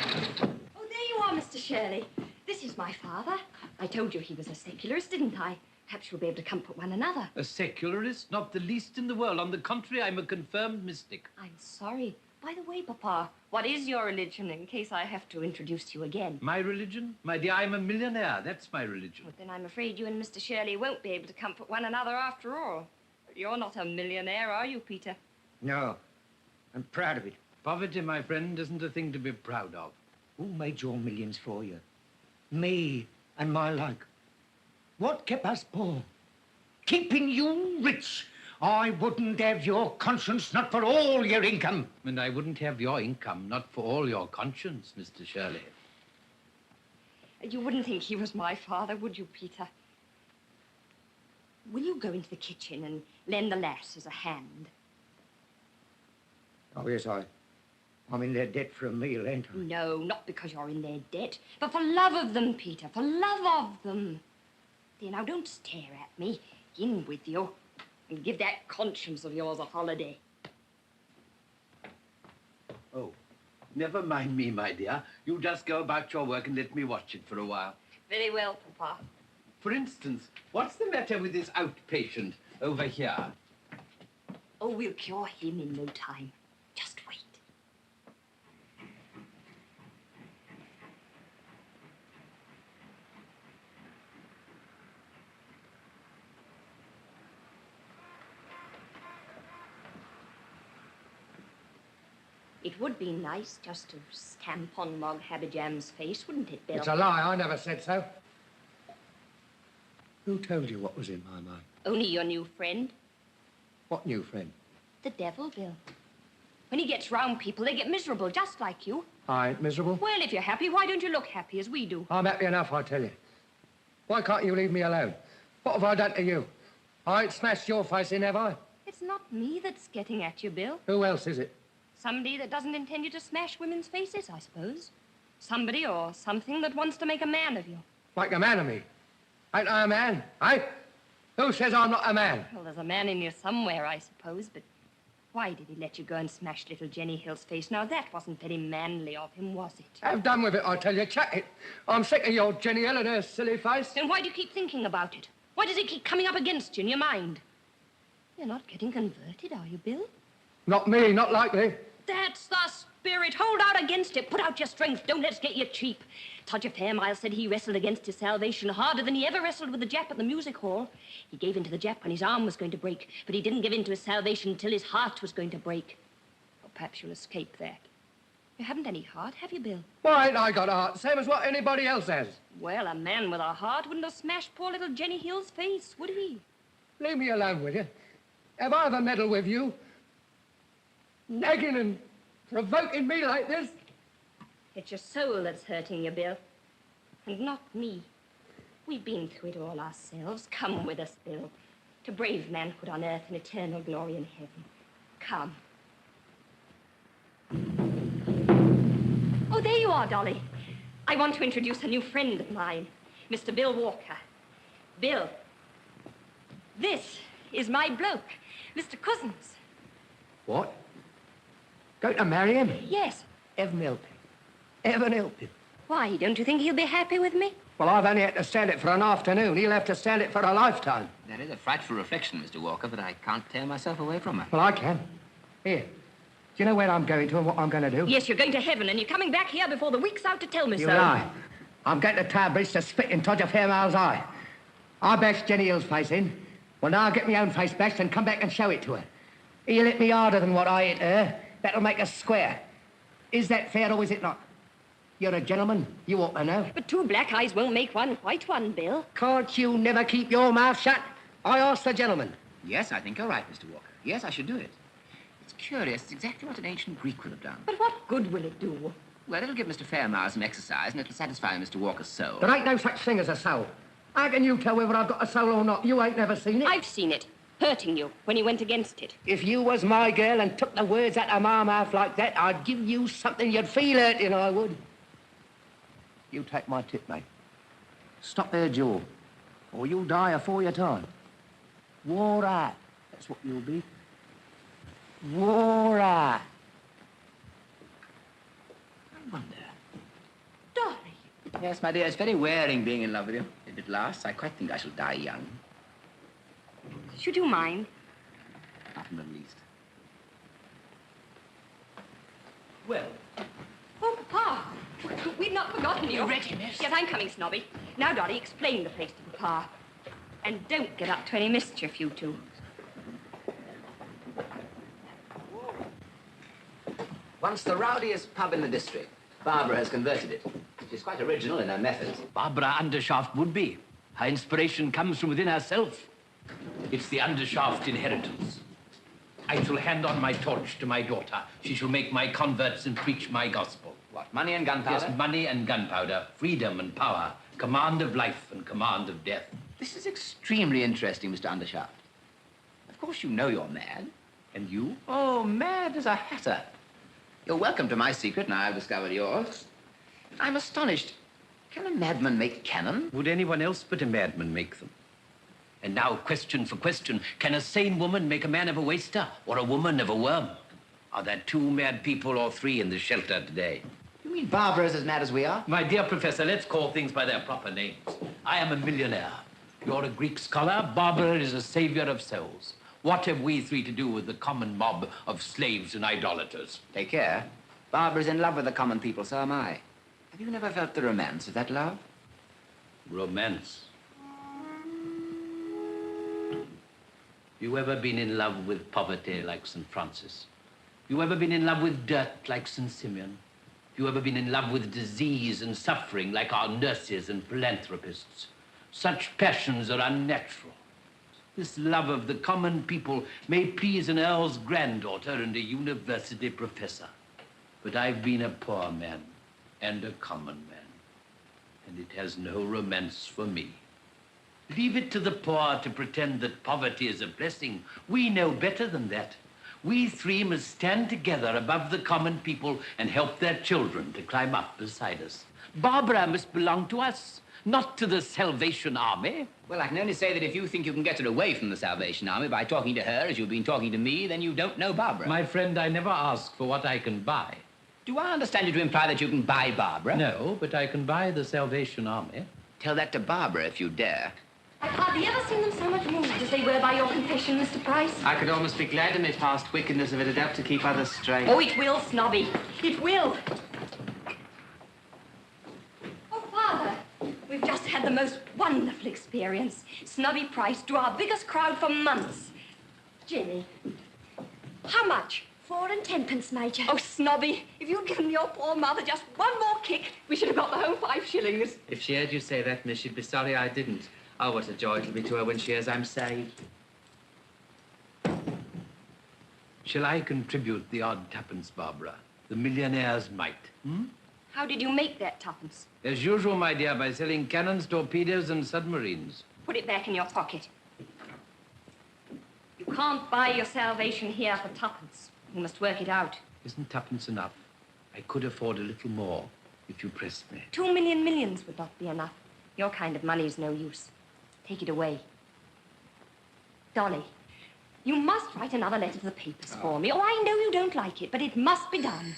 Oh, there you are, Mr. Shirley. This is my father. I told you he was a secularist, didn't I? Perhaps you'll be able to comfort one another. A secularist? Not the least in the world. On the contrary, I'm a confirmed mystic. I'm sorry. By the way, Papa, what is your religion, in case I have to introduce you again? My religion? My dear, I'm a millionaire. That's my religion. Well, then I'm afraid you and Mr. Shirley won't be able to comfort one another after all. You're not a millionaire, are you, Peter? No. I'm proud of it. Poverty, my friend, isn't a thing to be proud of. Who made your millions for you? Me and my like. What kept us poor? Keeping you rich. I wouldn't have your conscience, not for all your income. And I wouldn't have your income, not for all your conscience, Mr. Shirley. You wouldn't think he was my father, would you, Peter? Will you go into the kitchen and lend the lasses a hand? Oh, yes, I'm in their debt for a meal, ain't I? No, not because you're in their debt, but for love of them, Peter, for love of them. There, now, don't stare at me. In with you. And give that conscience of yours a holiday. Oh, never mind me, my dear. You just go about your work and let me watch it for a while. Very well, Papa. For instance, what's the matter with this outpatient over here? Oh, we'll cure him in no time. Just wait. It would be nice just to stamp on Mog Habijam's face, wouldn't it, Bill? It's a lie. I never said so. Who told you what was in my mind? Only your new friend, What new friend? the devil, Bill. When he gets round people, they get miserable, just like you. I ain't miserable. Well, if you're happy, why don't you look happy as we do? I'm happy enough, I tell you. Why can't you leave me alone? What have I done to you? I ain't smashed your face in, have I? It's not me that's getting at you, Bill. Who else is it? Somebody that doesn't intend you to smash women's faces, I suppose. Somebody or something that wants to make a man of you. Make a man of me. Ain't I a man, eh? Who says I'm not a man? Well, there's a man in you somewhere, I suppose, but why did he let you go and smash little Jenny Hill's face? Now, that wasn't very manly of him, was it? Have done with it, I tell you. Chuck it. I'm sick of your Jenny Hill and her silly face. Then why do you keep thinking about it? Why does it keep coming up against you in your mind? You're not getting converted, are you, Bill? Not me, not likely. That's the spirit. Hold out against it. Put out your strength. Don't let's get you cheap. Todger Fairmile said he wrestled against his salvation harder than he ever wrestled with the Jap at the music hall. He gave in to the Jap when his arm was going to break, but he didn't give in to his salvation until his heart was going to break. Or perhaps you'll escape that. You haven't any heart, have you, Bill? Why ain't I got a heart? Same as what anybody else has. Well, a man with a heart wouldn't have smashed poor little Jenny Hill's face, would he? Leave me alone, will you? Have I ever meddled with you? Nagging and provoking me like this? It's your soul that's hurting you, Bill. And not me. We've been through it all ourselves. Come with us, Bill. To brave manhood on earth and eternal glory in heaven. Come. Oh, there you are, Dolly. I want to introduce a new friend of mine, Mr. Bill Walker. Bill, this is my bloke, Mr. Cousins. What? Going to marry him? Yes. Heaven help him. Heaven help him. Why, don't you think he'll be happy with me? Well, I've only had to stand it for an afternoon. He'll have to stand it for a lifetime. That is a frightful reflection, Mr. Walker, but I can't tear myself away from her. Well, I can. Here. Do you know where I'm going to and what I'm going to do? Yes, you're going to heaven, and you're coming back here before the week's out to tell me You so. lie. I'm going to Tower Bridge to spit in Todger Fairmile's eye. I bashed Jenny Hill's face in. Well, now I'll get my own face bashed and come back and show it to her. He'll hit me harder than what I hit her. That'll make us square. Is that fair or is it not? You're a gentleman. You ought to know. But two black eyes won't make one white one, Bill. Can't you never keep your mouth shut? I asked the gentleman. Yes, I think you're right, Mr. Walker. Yes, I should do it. It's curious. It's exactly what an ancient Greek would have done. But what good will it do? Well, it'll give Mr. Fairmile some exercise, and it'll satisfy Mr. Walker's soul. There ain't no such thing as a soul. How can you tell whether I've got a soul or not? You ain't never seen it. I've seen it, hurting you when you went against it. If you was my girl and took the words out of my mouth like that, I'd give you something you'd feel hurting, I would. You take my tip, mate. Stop there, Joe, or you'll die afore your time. Wore out. That's what you'll be. Wore out. I wonder. Dolly. Yes, my dear, it's very wearing being in love with you. If it lasts, I quite think I shall die young. Should you mind? Not in the least. Well, Oh, Papa. We've not forgotten you. You ready, miss? Yes, I'm coming, Snobby. Now, Dolly, explain the place to Papa. And don't get up to any mischief, you two. Once the rowdiest pub in the district, Barbara has converted it. She's quite original in her methods. Barbara Undershaft would be. Her inspiration comes from within herself. It's the Undershaft inheritance. I shall hand on my torch to my daughter. She shall make my converts and preach my gospel. What, money and gunpowder? Yes, money and gunpowder, freedom and power, command of life and command of death. This is extremely interesting, Mr. Undershaft. Of course you know you're mad. And you? Oh, mad as a hatter. You're welcome to my secret, now I've discovered yours. I'm astonished. Can a madman make cannon? Would anyone else but a madman make them? And now, question for question, can a sane woman make a man of a waster or a woman of a worm? Are there 2 mad people or 3 in the shelter today? You mean Barbara's as mad as we are? My dear Professor, let's call things by their proper names. I am a millionaire. You're a Greek scholar. Barbara is a savior of souls. What have we 3 to do with the common mob of slaves and idolaters? Take care. Barbara's in love with the common people, so am I. Have you never felt the romance of that love? Romance. You ever been in love with poverty like St. Francis? You ever been in love with dirt like St. Simeon? You ever been in love with disease and suffering like our nurses and philanthropists? Such passions are unnatural. This love of the common people may please an earl's granddaughter and a university professor. But I've been a poor man and a common man, and it has no romance for me. Leave it to the poor to pretend that poverty is a blessing. We know better than that. We 3 must stand together above the common people and help their children to climb up beside us. Barbara must belong to us, not to the Salvation Army. Well, I can only say that if you think you can get her away from the Salvation Army by talking to her as you've been talking to me, then you don't know Barbara. My friend, I never ask for what I can buy. Do I understand you to imply that you can buy Barbara? No, but I can buy the Salvation Army. Tell that to Barbara if you dare. I've hardly ever seen them so much moved as they were by your confession, Mr. Price. I could almost be glad in my past wickedness if it had helped to keep others straight. Oh, it will, Snobby. It will. Oh, Father, we've just had the most wonderful experience. Snobby Price drew our biggest crowd for months. Jimmy, how much? 4 and 10 pence, Major. Oh, Snobby, if you'd given your poor mother just one more kick, we should have got the whole 5 shillings. If she heard you say that, miss, she'd be sorry I didn't. Oh, what a joy it'll be to her when she hears I'm saved. Shall I contribute the odd 2pence, Barbara? The millionaire's mite, How did you make that 2pence? As usual, my dear, by selling cannons, torpedoes, and submarines. Put it back in your pocket. You can't buy your salvation here for 2pence. You must work it out. Isn't 2pence enough? I could afford a little more if you pressed me. 2 million millions would not be enough. Your kind of money is no use. Take it away. Dolly, you must write another letter to the papers for me. Oh, I know you don't like it, but it must be done.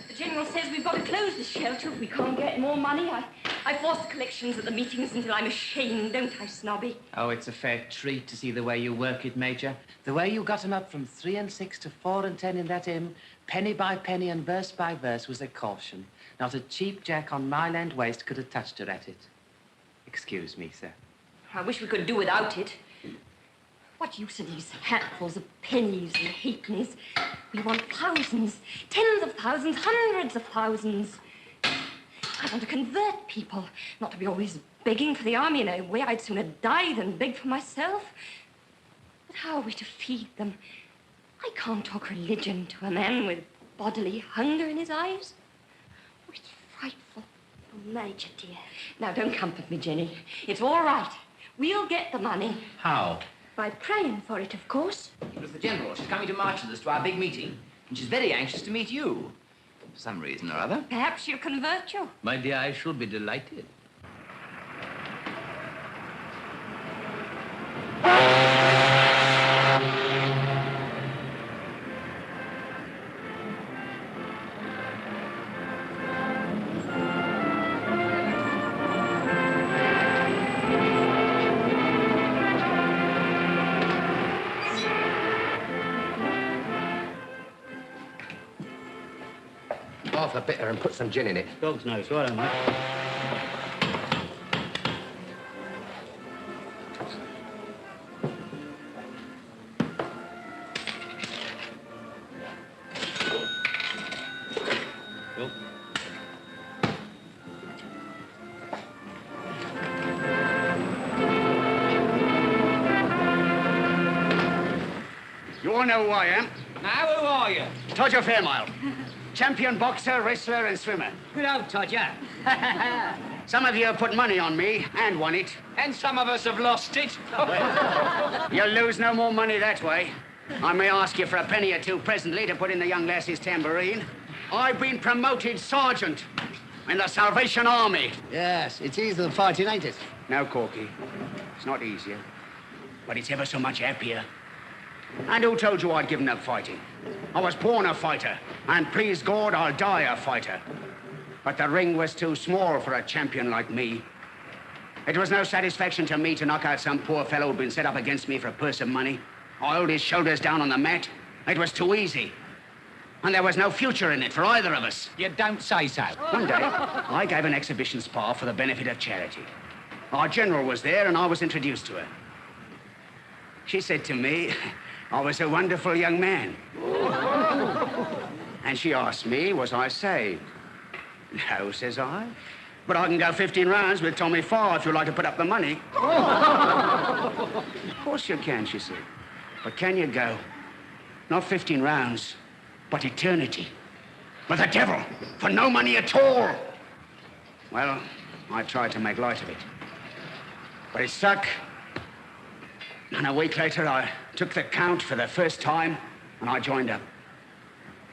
The General says we've got to close the shelter if we can't get more money. I force the collections at the meetings until I'm ashamed, don't I, Snobby? Oh, it's a fair treat to see the way you work it, Major. The way you got 'em up from 3 and 6 to 4 and 10 in that hymn, penny by penny and verse by verse, was a caution. Not a cheap jack on Mile End Waste could have touched her at it. Excuse me, sir. I wish we could do without it. What use are these handfuls of pennies and halfpennies? We want thousands, tens of thousands, hundreds of thousands. I want to convert people, not to be always begging for the army in a way I'd sooner die than beg for myself. But how are we to feed them? I can't talk religion to a man with bodily hunger in his eyes. Oh, it's frightful. Oh, Major, dear. Now, don't comfort me, Jenny. It's all right. We'll get the money. How? By praying for it, of course. It was the General. She's coming to march with us to our big meeting. And she's very anxious to meet you. For some reason or other. Perhaps she'll convert you. My dear, I shall be delighted. Half a bitter and put some gin in it. Dog's nose, right, mate. Cool. You all know who I am. Now, who are you? Todger Fairmile. Champion boxer, wrestler, and swimmer. Hello, Todger. Some of you have put money on me and won it. And some of us have lost it. You'll lose no more money that way. I may ask you for a penny or two presently to put in the young lassie's tambourine. I've been promoted sergeant in the Salvation Army. Yes, it's easier than fighting, ain't it? No, Corky. It's not easier, but it's ever so much happier. And who told you I'd given up fighting? I was born a fighter, and please God, I'll die a fighter. But the ring was too small for a champion like me. It was no satisfaction to me to knock out some poor fellow who'd been set up against me for a purse of money. I held his shoulders down on the mat. It was too easy. And there was no future in it for either of us. You don't say so. One day, I gave an exhibition spar for the benefit of charity. Our general was there, and I was introduced to her. She said to me, I was a wonderful young man. And she asked me, was I saved? No, says I. But I can go 15 rounds with Tommy Farr if you like to put up the money. Of course you can, she said. But can you go? Not 15 rounds, but eternity. With the devil, for no money at all. Well, I tried to make light of it. But it stuck. And a week later, I took the count for the first time, and I joined up.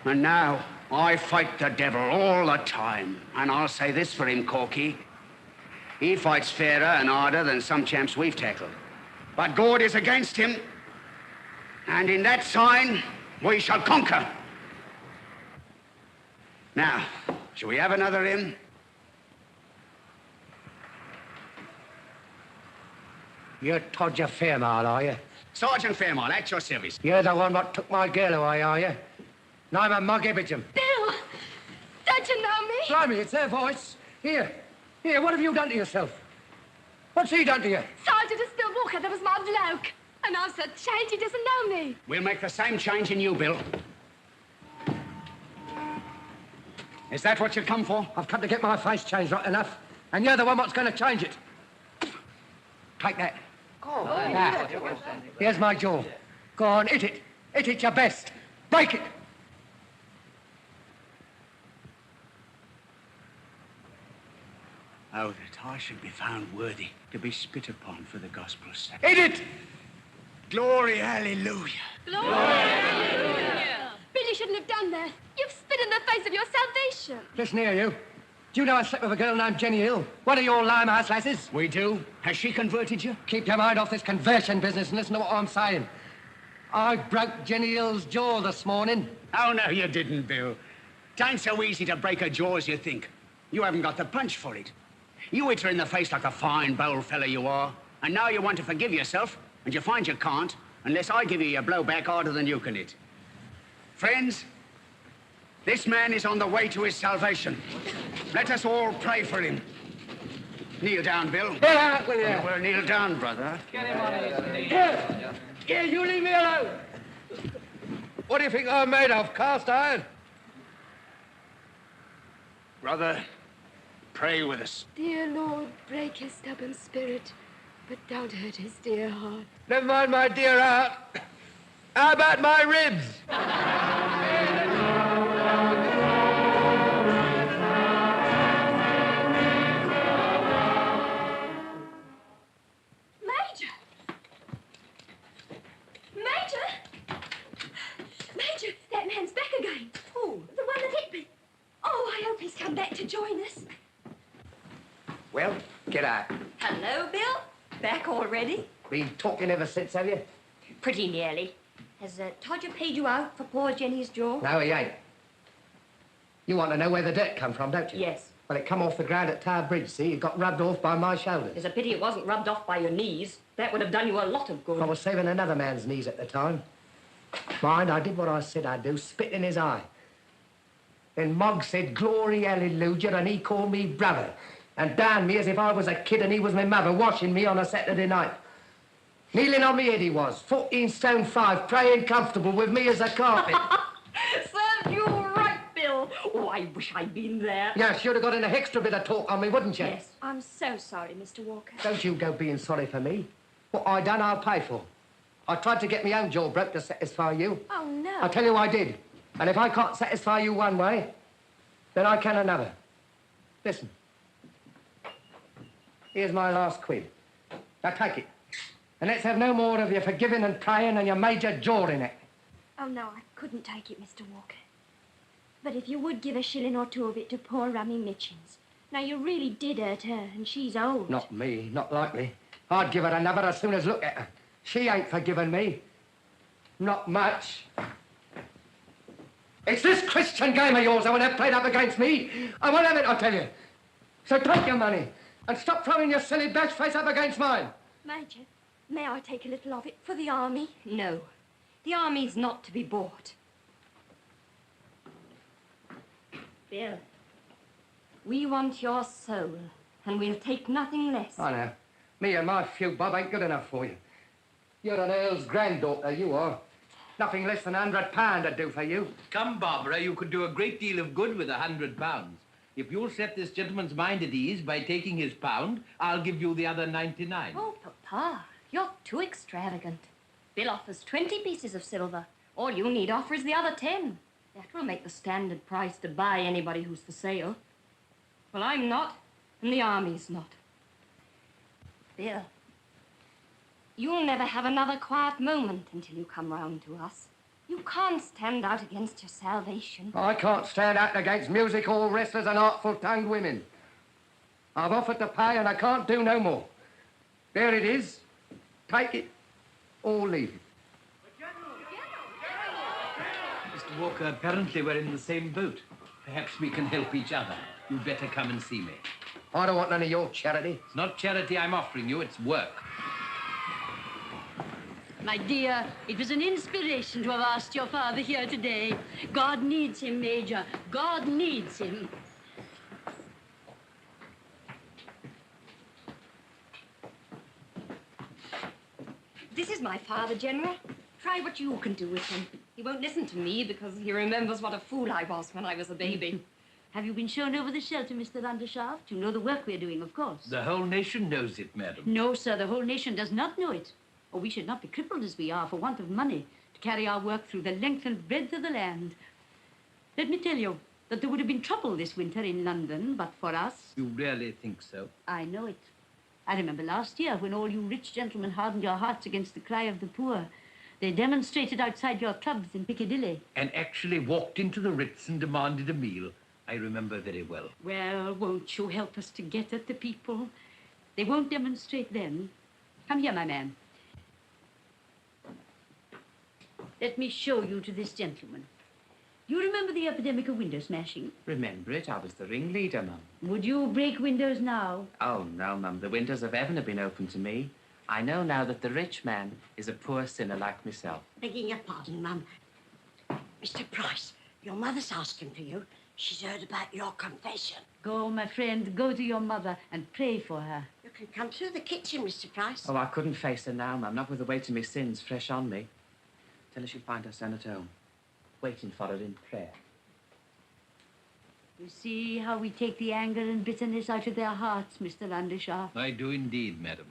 And now, I fight the devil all the time. And I'll say this for him, Corky. He fights fairer and harder than some champs we've tackled. But God is against him. And in that sign, we shall conquer. Now, shall we have another hymn? You're Todger Fairmile, are you? Sergeant Fairmile, at your service. You're the one what took my girl away, are you? And I'm a mug Ibbagem. Bill! Don't you know me? Blimey, it's their voice. Here, what have you done to yourself? What's he done to you? Sergeant is Bill Walker, that was my bloke. And I'm so changed he doesn't know me. We'll make the same change in you, Bill. Is that what you've come for? I've come to get my face changed right enough. And you're the one what's going to change it. Take that. Here's my jaw. Go on, hit it. Hit it your best. Break it. Oh, that I should be found worthy to be spit upon for the gospel's sake. Hit it! Glory, hallelujah. Glory, hallelujah. Bill, you shouldn't have done that. You've spit in the face of your salvation. Listen here, you. Do you know I slept with a girl named Jenny Hill? One of your limehouse lasses? We do. Has she converted you? Keep your mind off this conversion business and listen to what I'm saying. I broke Jenny Hill's jaw this morning. Oh, no, you didn't, Bill. It ain't so easy to break a jaw as you think. You haven't got the punch for it. You hit her in the face like a fine, bold fellow you are, and now you want to forgive yourself, and you find you can't, unless I give you a blow back harder than you can hit. Friends, this man is on the way to his salvation. Let us all pray for him. Kneel down, Bill. Get out, will you? Well, kneel down, brother. Get him on his knees. Here, you leave me alone. What do you think I'm made of, cast iron? Brother, pray with us. Dear Lord, break his stubborn spirit, but don't hurt his dear heart. Never mind my dear heart. How about my ribs? Major! Major! Major, that man's back again. Who? The one that hit me. Oh, I hope he's come back to join us. Well, get out. Hello, Bill. Back already? Been talking ever since, have you? Pretty nearly. Has Todger paid you out for poor Jenny's jaw? No, he ain't. You want to know where the dirt come from, don't you? Yes. Well, it come off the ground at Tower Bridge, see? It got rubbed off by my shoulders. It's a pity it wasn't rubbed off by your knees. That would have done you a lot of good. I was saving another man's knees at the time. Mind, I did what I said I'd do, spit in his eye. Then Mogg said, glory, hallelujah, and he called me brother. And downed me as if I was a kid and he was my mother, washing me on a Saturday night. Kneeling on me head he was, 14 stone 5, praying comfortable with me as a carpet. Served you right, Bill. Oh, I wish I'd been there. Yeah, should have got an extra bit of talk on me, wouldn't you? Yes. I'm so sorry, Mr. Walker. Don't you go being sorry for me. What I done, I'll pay for. I tried to get my own jaw broke to satisfy you. Oh, no. I tell you I did. And if I can't satisfy you one way, then I can another. Listen. Here's my last quid. Now take it. And let's have no more of your forgiving and praying and your major jaw in it. Oh, no, I couldn't take it, Mr. Walker. But if you would give a shilling or two of it to poor Rummy Mitchins. Now, you really did hurt her, and she's old. Not me, not likely. I'd give her another as soon as look at her. She ain't forgiven me. Not much. It's this Christian game of yours I want to have played up against me. I won't have it, I tell you. So take your money and stop throwing your silly bash face up against mine. Major, may I take a little of it for the army? No. The army's not to be bought. Bill, we want your soul, and we'll take nothing less. I know. Me and my few bob ain't good enough for you. You're an earl's granddaughter, you are. Nothing less than £100 would do for you. Come, Barbara, you could do a great deal of good with £100. If you'll set this gentleman's mind at ease by taking his £1, I'll give you the other 99. Oh, Papa, you're too extravagant. Bill offers 20 pieces of silver. All you need offer is the other 10. That will make the standard price to buy anybody who's for sale. Well, I'm not, and the army's not. Bill, you'll never have another quiet moment until you come round to us. You can't stand out against your salvation. I can't stand out against music hall wrestlers and artful-tongued women. I've offered to pay and I can't do no more. There it is. Take it or leave it. Mr. Walker, apparently we're in the same boat. Perhaps we can help each other. You'd better come and see me. I don't want none of your charity. It's not charity I'm offering you, it's work. My dear, it was an inspiration to have asked your father here today. God needs him, Major. God needs him. This is my father, General. Try what you can do with him. He won't listen to me because he remembers what a fool I was when I was a baby. Have you been shown over the shelter, Mr. Undershaft? You know the work we're doing, of course. The whole nation knows it, madam. No, sir, the whole nation does not know it. Or we should not be crippled as we are for want of money to carry our work through the length and breadth of the land. Let me tell you that there would have been trouble this winter in London, but for us... You really think so? I know it. I remember last year when all you rich gentlemen hardened your hearts against the cry of the poor. They demonstrated outside your clubs in Piccadilly. And actually walked into the Ritz and demanded a meal. I remember very well. Well, won't you help us to get at the people? They won't demonstrate then. Come here, my man. Let me show you to this gentleman. You remember the epidemic of window smashing? Remember it? I was the ringleader, Mum. Would you break windows now? Oh, no, Mum. The windows of heaven have been opened to me. I know now that the rich man is a poor sinner like myself. Begging your pardon, Mum. Mr. Price, your mother's asking for you. She's heard about your confession. Go, my friend, go to your mother and pray for her. You can come through the kitchen, Mr. Price. Oh, I couldn't face her now, ma'am, not with the weight of my sins fresh on me. Tell her she'll find her son at home, waiting for her in prayer. You see how we take the anger and bitterness out of their hearts, Mr. Undershaft? I do indeed, madam.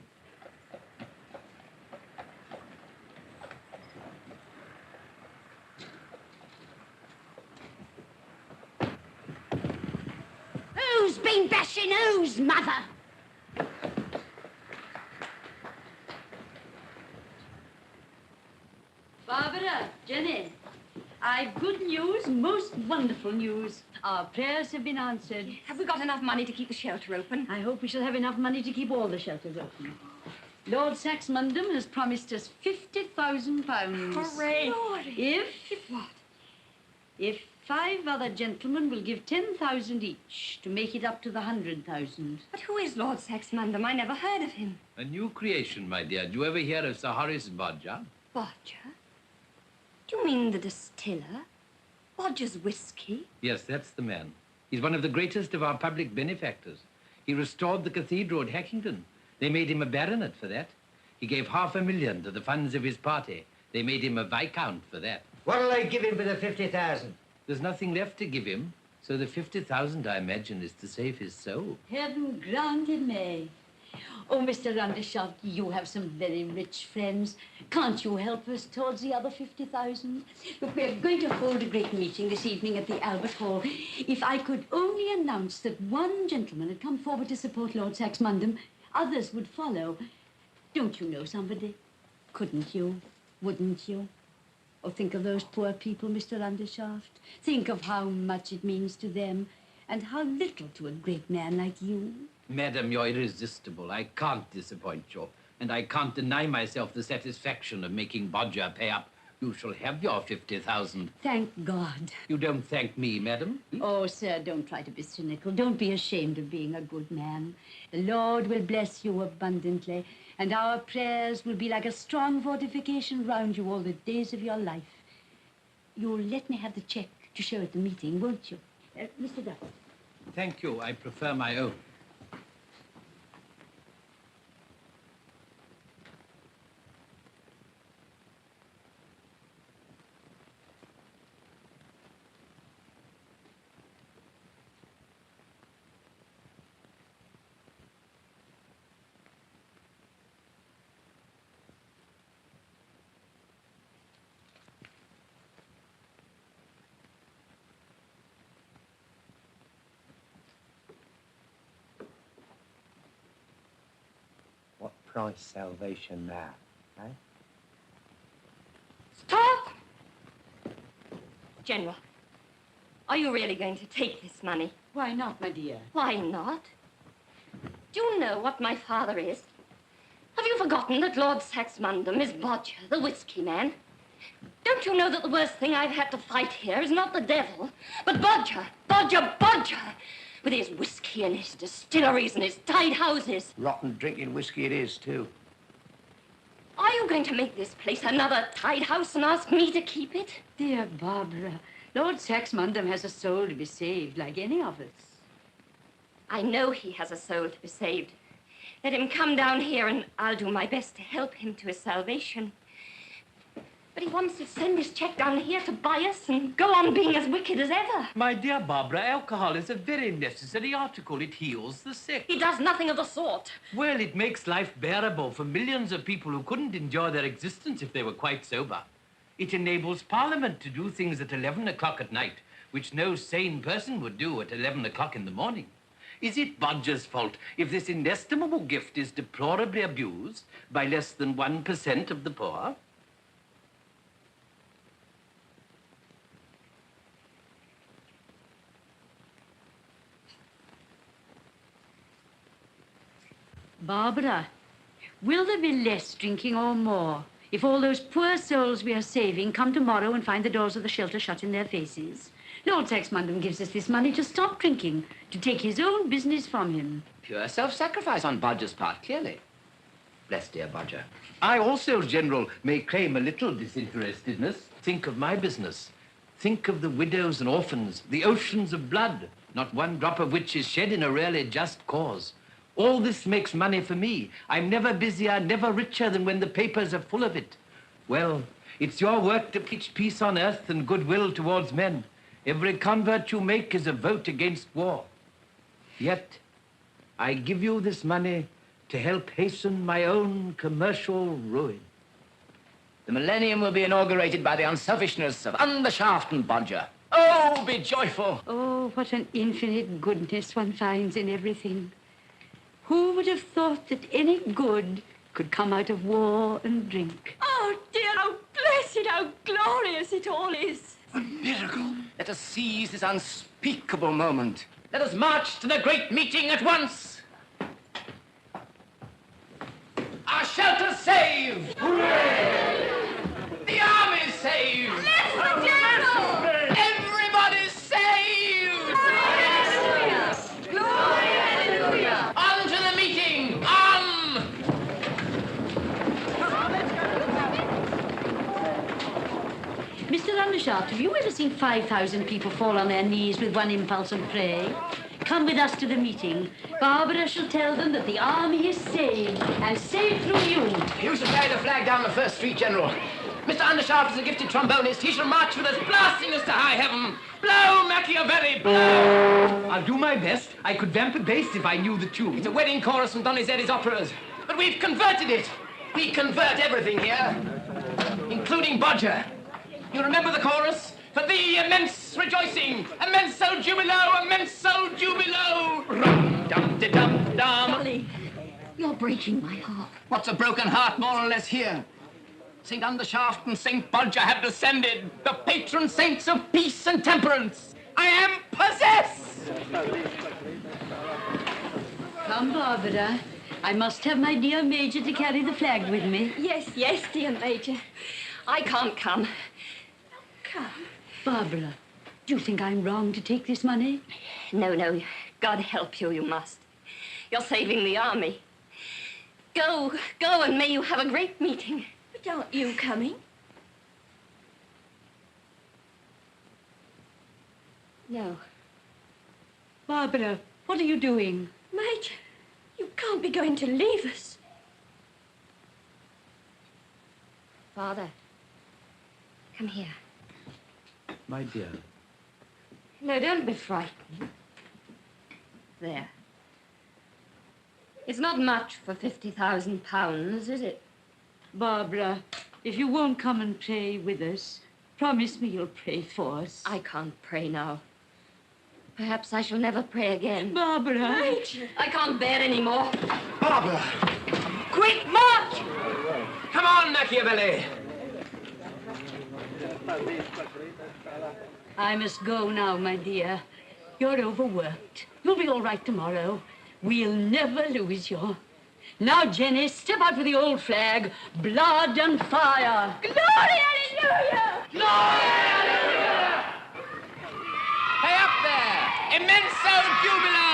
Who's been bashing whose, Mother? Barbara, Jenny, I've good news, most wonderful news. Our prayers have been answered. Have we got enough money to keep the shelter open? I hope we shall have enough money to keep all the shelters open. Lord Saxmundham has promised us £50,000. Hooray! If 5 other gentlemen will give 10,000 each to make it up to the 100,000. But who is Lord Saxmundham? I never heard of him. A new creation, my dear. Do you ever hear of Sir Horace Bodger? Bodger? Do you mean the distiller? Bodger's whiskey? Yes, that's the man. He's one of the greatest of our public benefactors. He restored the cathedral at Hackington. They made him a baronet for that. He gave $500,000 to the funds of his party. They made him a viscount for that. What'll they give him for the 50,000? There's nothing left to give him, so the 50,000, I imagine, is to save his soul. Heaven grant it may. Oh, Mr. Undershaft, you have some very rich friends. Can't you help us towards the other 50,000? Look, we're going to hold a great meeting this evening at the Albert Hall. If I could only announce that one gentleman had come forward to support Lord Saxmundham, others would follow. Don't you know somebody? Couldn't you? Wouldn't you? Oh, think of those poor people, Mr. Undershaft. Think of how much it means to them and how little to a great man like you. Madam, you're irresistible. I can't disappoint you. And I can't deny myself the satisfaction of making Bodger pay up. You shall have your 50,000. Thank God. You don't thank me, madam. Oh, sir, don't try to be cynical. Don't be ashamed of being a good man. The Lord will bless you abundantly, and our prayers will be like a strong fortification round you all the days of your life. You'll let me have the check to show at the meeting, won't you? Mr. Duff. Thank you. I prefer my own. What price salvation now, eh? Stop! General, are you really going to take this money? Why not, my dear? Why not? Do you know what my father is? Have you forgotten that Lord Saxmundham is Bodger, the whiskey man? Don't you know that the worst thing I've had to fight here is not the devil, but Bodger, Bodger, with his whiskey and his distilleries and his tied houses. Rotten drinking whiskey it is, too. Are you going to make this place another tied house and ask me to keep it? Dear Barbara, Lord Saxmundham has a soul to be saved, like any of us. I know he has a soul to be saved. Let him come down here and I'll do my best to help him to his salvation. But he wants to send his check down here to buy us and go on being as wicked as ever. My dear Barbara, alcohol is a very necessary article. It heals the sick. He does nothing of the sort. Well, it makes life bearable for millions of people who couldn't enjoy their existence if they were quite sober. It enables Parliament to do things at 11 o'clock at night, which no sane person would do at 11 o'clock in the morning. Is it Bodger's fault if this inestimable gift is deplorably abused by less than 1% of the poor? Barbara, will there be less drinking or more if all those poor souls we are saving come tomorrow and find the doors of the shelter shut in their faces? Lord Saxmundham gives us this money to stop drinking, to take his own business from him. Pure self-sacrifice on Bodger's part, clearly. Bless dear Bodger. I also, General, may claim a little disinterestedness. Think of my business. Think of the widows and orphans, the oceans of blood not one drop of which is shed in a really just cause. All this makes money for me. I'm never busier, never richer than when the papers are full of it. Well, it's your work to preach peace on earth and goodwill towards men. Every convert you make is a vote against war. Yet, I give you this money to help hasten my own commercial ruin. The millennium will be inaugurated by the unselfishness of Undershaft and Bodger. Oh, be joyful. Oh, what an infinite goodness one finds in everything. Who would have thought that any good could come out of war and drink? Oh, dear, how blessed, how glorious it all is. A miracle. Let us seize this unspeakable moment. Let us march to the great meeting at once. Our shelter saved! Hooray! The army's saved! Yes, the general! Everybody's saved! Hallelujah! Glory, hallelujah! On to the meeting! On! Mr. Undershaft, have you ever seen 5,000 people fall on their knees with one impulse and pray? Come with us to the meeting. Barbara shall tell them that the army is saved, and saved through you. You shall carry the flag down the First Street, General. Mr. Undershaft is a gifted trombonist. He shall march with us, blasting us to high heaven. Blow, Machiavelli, blow! I'll do my best. I could vamp a bass if I knew the tune. It's a wedding chorus from Donizetti's operas. But we've converted it. We convert everything here, including Bodger. You remember the chorus? For thee, immense rejoicing, immenso jubilo, immenso jubilo. Rum-dum-de-dum-dum. Dolly, you're breaking my heart. What's a broken heart, more or less, here? St. Undershaft and St. Bodger have descended, the patron saints of peace and temperance. I am possessed! Come, Barbara. I must have my dear Major to carry the flag with me. Yes, yes, dear Major. I can't come. Come. Barbara, do you think I'm wrong to take this money? No, no. God help you, you must. You're saving the army. Go, and may you have a great meeting. But aren't you coming? No. Barbara, what are you doing? Major, you can't be going to leave us. Father, come here. My dear. No, don't be frightened. There. It's not much for £50,000, is it? Barbara, if you won't come and pray with us, promise me you'll pray for us. I can't pray now. Perhaps I shall never pray again. Barbara. Major. I can't bear any more. Barbara! Quick, march! Come on, Machiavelli! I must go now, my dear. You're overworked. You'll be all right tomorrow. We'll never lose you. Now, Jenny, step out with the old flag. Blood and fire. Glory, hallelujah! Glory, hallelujah! Hey, up there! Immenso jubilo!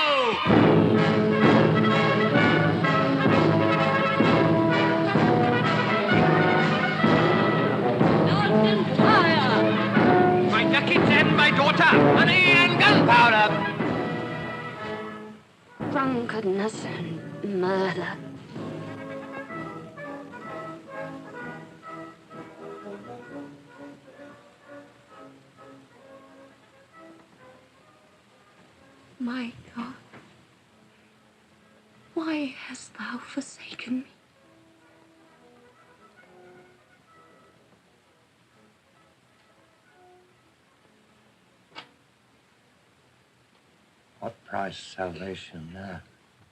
Blood and fire. My ducats and my daughter, honey and gunpowder. Drunkenness and murder. My God, why hast thou forsaken me? What price salvation now?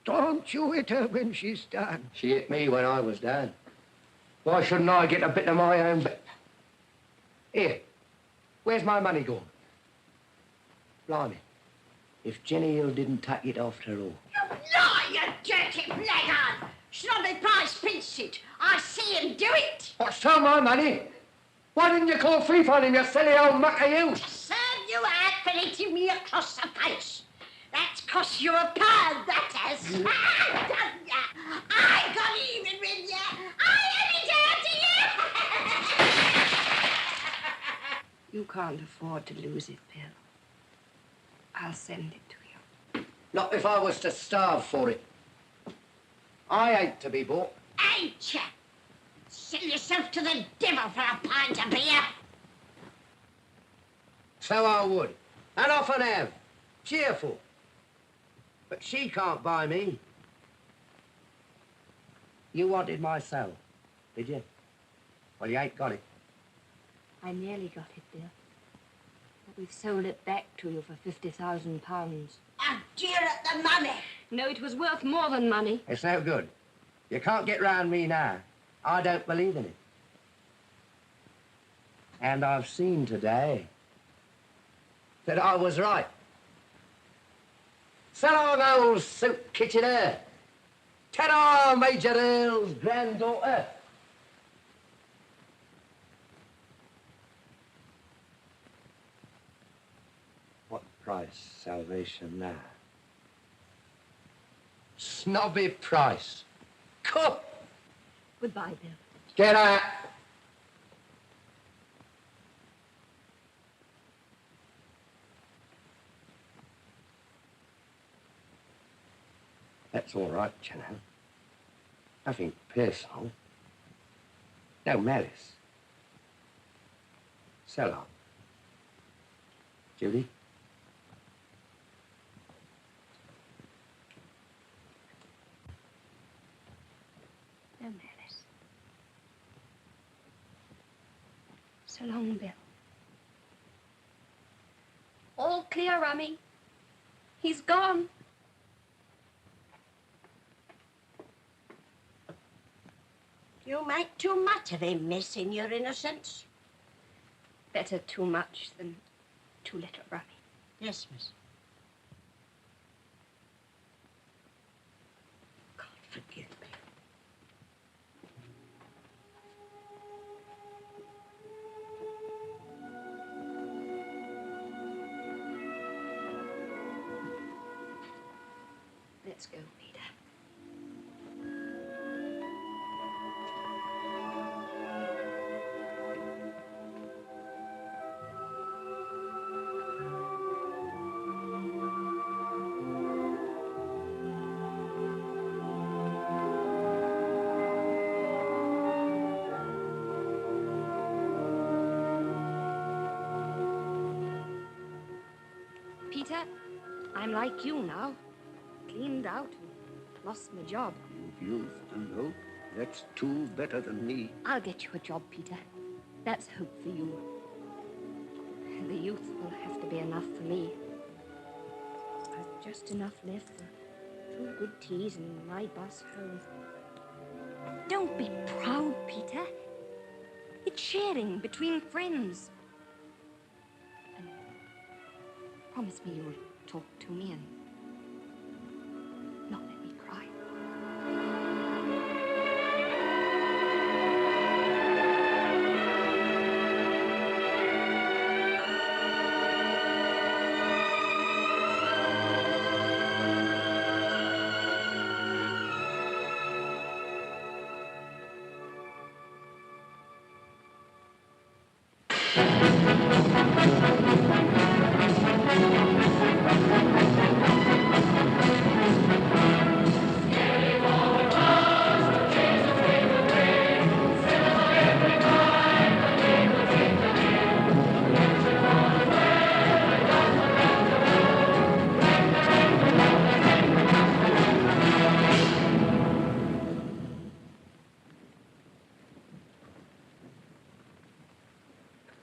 Don't you hit her when she's done. She hit me when I was done. Why shouldn't I get a bit of my own back? Here, where's my money gone? Blimey, if Jenny Hill didn't take it after all. You lie, you dirty blackguard! Snobby Price pinched it. I see him do it. What's to my money? Why didn't you call thief on him, you silly old mucker, you? Serve you out for hitting me across the face. That's cost you £1, that has. I got even with you. I let it out to you. You can't afford to lose it, Bill. I'll send it to you. Not if I was to starve for it. I ain't to be bought. Ain't ya? Sell yourself to the devil for a pint of beer. So I would, and often have. Cheerful. But she can't buy me. You wanted my soul, did you? Well, you ain't got it. I nearly got it, Bill. But we've sold it back to you for £50,000. A dear at the money. No, it was worth more than money. It's no good. You can't get round me now. I don't believe in it. And I've seen today that I was right. Sell on old Soup Kitchener. Ta-ra, Major Earl's granddaughter. What price salvation now? Snobby price. Come. Goodbye, Bill. Get out. That's all right, you know. Nothing personal. No malice. So long. Judy? No malice. So long, Bill. All clear, Rummy. He's gone. You make too much of him, miss, in your innocence. Better too much than too little, Rummy. Yes, miss. God forgive me. Let's go, Peter. Peter, I'm like you now. Cleaned out and lost my job. Youth and hope. That's two better than me. I'll get you a job, Peter. That's hope for you. The youth will have to be enough for me. I've just enough left for 2 good teas and my bus home. Don't be proud, Peter. It's sharing between friends. And promise me you'll talk to me and not let me cry.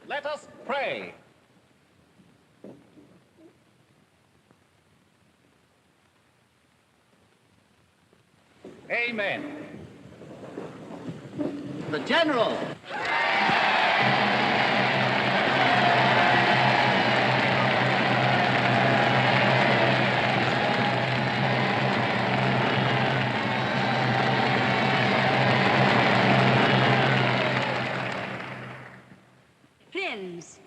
Let us pray. Amen. The General. Friends,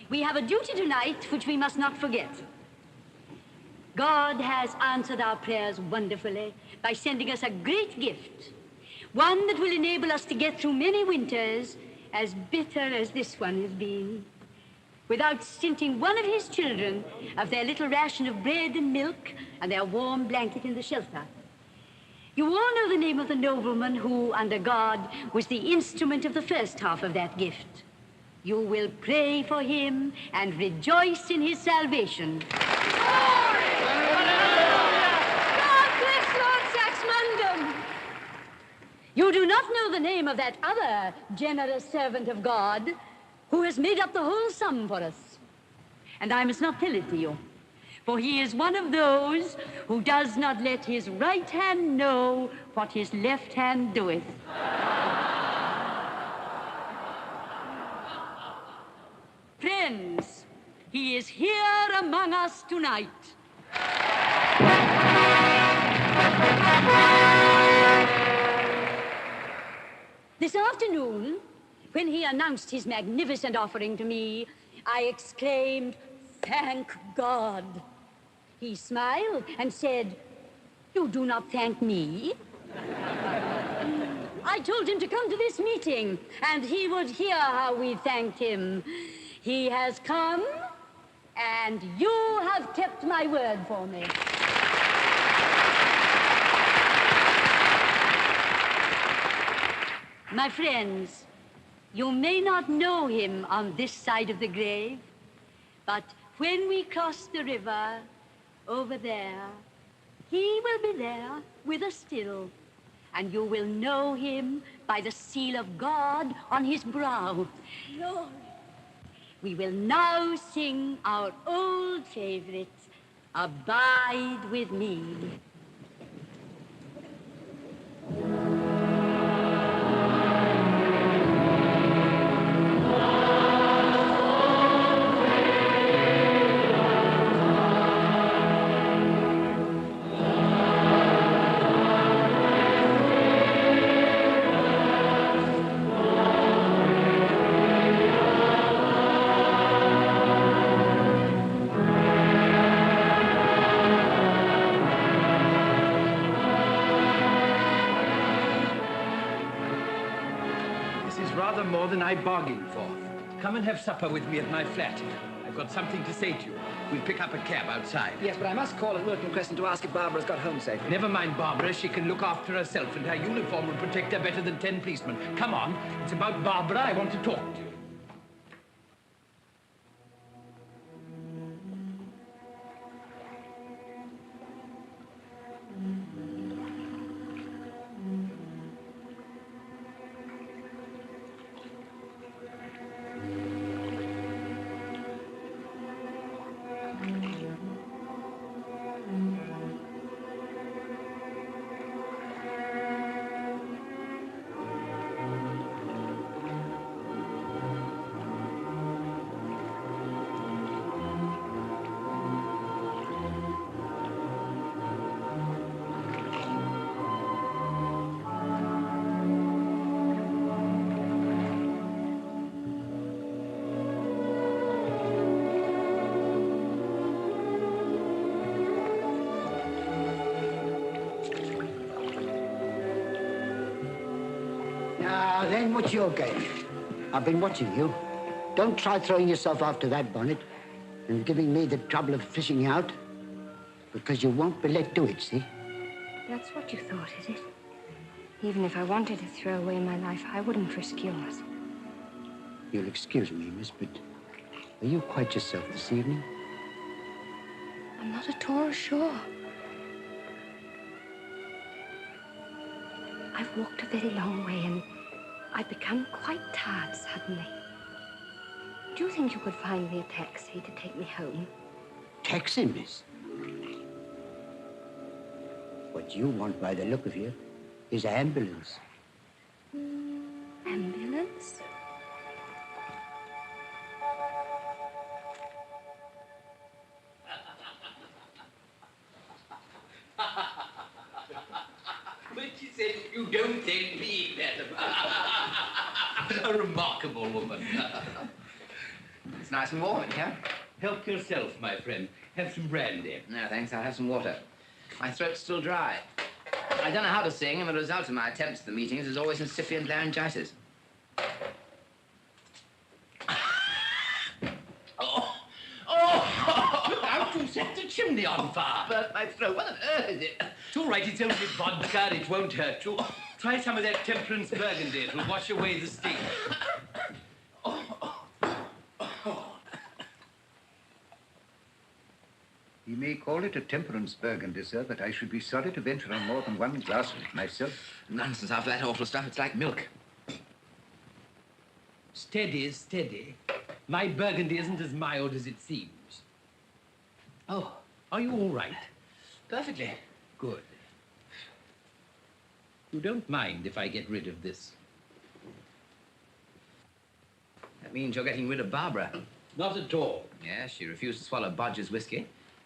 we have a duty tonight which we must not forget. God has answered our prayers wonderfully by sending us a great gift, one that will enable us to get through many winters as bitter as this one has been. without stinting one of his children of their little ration of bread and milk and their warm blanket in the shelter. You all know the name of the nobleman who, under God, was the instrument of the first half of that gift. You will pray for him and rejoice in his salvation. God bless Lord Saxmundham! You do not know the name of that other generous servant of God who has made up the whole sum for us. And I must not tell it to you, for he is one of those who does not let his right hand know what his left hand doeth. Friends, he is here among us tonight. This afternoon, when he announced his magnificent offering to me, I exclaimed, "Thank God." He smiled and said, "You do not thank me." I told him to come to this meeting, and he would hear how we thanked him. He has come, and you have kept my word for me. My friends, you may not know him on this side of the grave, but when we cross the river over there, he will be there with us still, and you will know him by the seal of God on his brow. Lord. We will now sing our old favorite, "Abide with Me." More than I bargained for. Come and have supper with me at my flat. I've got something to say to you. We'll pick up a cab outside. Yes, but I must call at Wilton Crescent to ask if Barbara's got home safely. Never mind Barbara. She can look after herself, and her uniform will protect her better than 10 policemen. Come on. It's about Barbara I want to talk to you. Now, then, what's your game? I've been watching you. Don't try throwing yourself after that bonnet and giving me the trouble of fishing you out, because you won't be let do it, see? That's what you thought, is it? Even if I wanted to throw away my life, I wouldn't risk yours. You'll excuse me, miss, but are you quite yourself this evening? I'm not at all sure. I've walked a very long way, and I've become quite tired suddenly. Do you think you could find me a taxi to take me home? Taxi, miss? What you want, by the look of you, is an ambulance. Ambulance? But she said, "You don't think me better." A remarkable woman. It's nice and warm in here. Help yourself, my friend. Have some brandy. No, thanks. I'll have some water. My throat's still dry. I don't know how to sing, and the result of my attempts at the meetings is always incipient laryngitis. chimney on fire. Burnt my throat. What on earth is it? It's all right, it's only vodka. It won't hurt you. Try some of that temperance burgundy. It will wash away the sting. You may call it a temperance burgundy, sir, but I should be sorry to venture on more than one glass of it myself. Nonsense. After that awful stuff, it's like milk. Steady, steady. My burgundy isn't as mild as it seems. Oh, are you all right? Perfectly. Good. You don't mind if I get rid of this? That means you're getting rid of Barbara. Not at all. Yes, she refused to swallow Bodger's whiskey.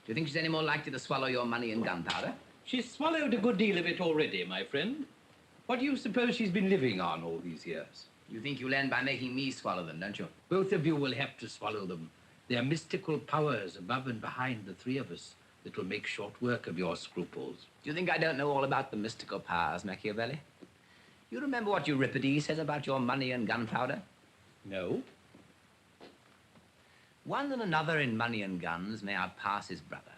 Do you think she's any more likely to swallow your money and gunpowder? She's swallowed a good deal of it already, my friend. What do you suppose she's been living on all these years? You think you'll end by making me swallow them, don't you? Both of you will have to swallow them. They are mystical powers above and behind the three of us that will make short work of your scruples. Do you think I don't know all about the mystical powers, Machiavelli? You remember what Euripides says about your money and gunpowder? No. One and another in money and guns may outpass his brother.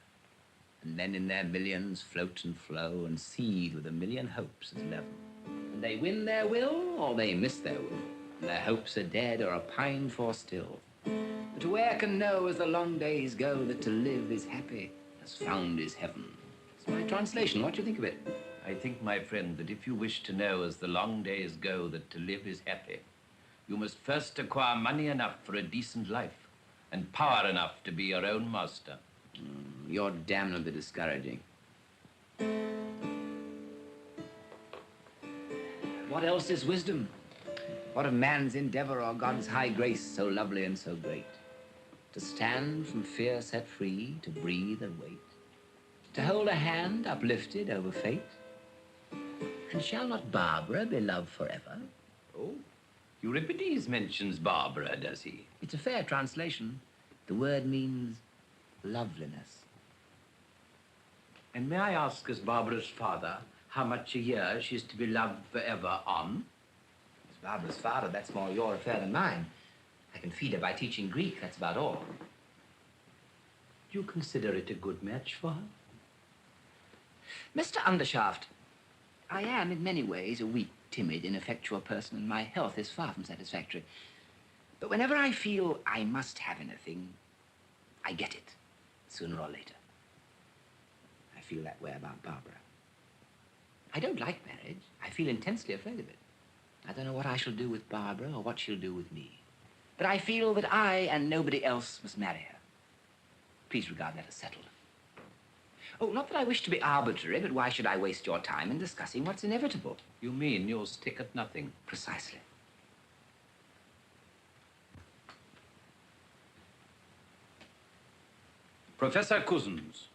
And men in their millions float and flow and seethe with a million hopes at level. And they win their will or they miss their will. And their hopes are dead or are pined for still. But whoe'er can know as the long days go that to live is happy, has found his heaven. It's my translation. What do you think of it? I think, my friend, that if you wish to know as the long days go that to live is happy, you must first acquire money enough for a decent life and power enough to be your own master. You're damnably discouraging. What else is wisdom? What of man's endeavor or God's high grace so lovely and so great? To stand from fear set free, to breathe and wait, to hold a hand uplifted over fate. And shall not Barbara be loved forever? Oh, Euripides mentions Barbara, does he? It's a fair translation. The word means loveliness. And may I ask, as Barbara's father, how much a year she's to be loved forever on? As Barbara's father, that's more your affair than mine. I can feed her by teaching Greek, that's about all. Do you consider it a good match for her? Mr. Undershaft, I am in many ways a weak, timid, ineffectual person, and my health is far from satisfactory. But whenever I feel I must have anything, I get it, sooner or later. I feel that way about Barbara. I don't like marriage. I feel intensely afraid of it. I don't know what I shall do with Barbara or what she'll do with me. But I feel that I and nobody else must marry her. Please regard that as settled. Oh, not that I wish to be arbitrary, but why should I waste your time in discussing what's inevitable? You mean you'll stick at nothing? Precisely. Professor Cousins,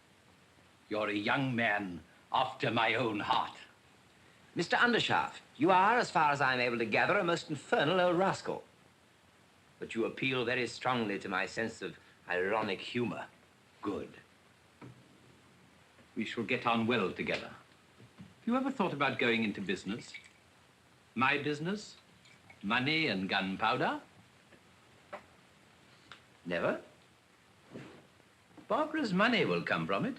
you're a young man after my own heart. Mr. Undershaft, you are, as far as I'm able to gather, a most infernal old rascal. But you appeal very strongly to my sense of ironic humor. Good. We shall get on well together. Have you ever thought about going into business? My business? Money and gunpowder? Never. Barbara's money will come from it.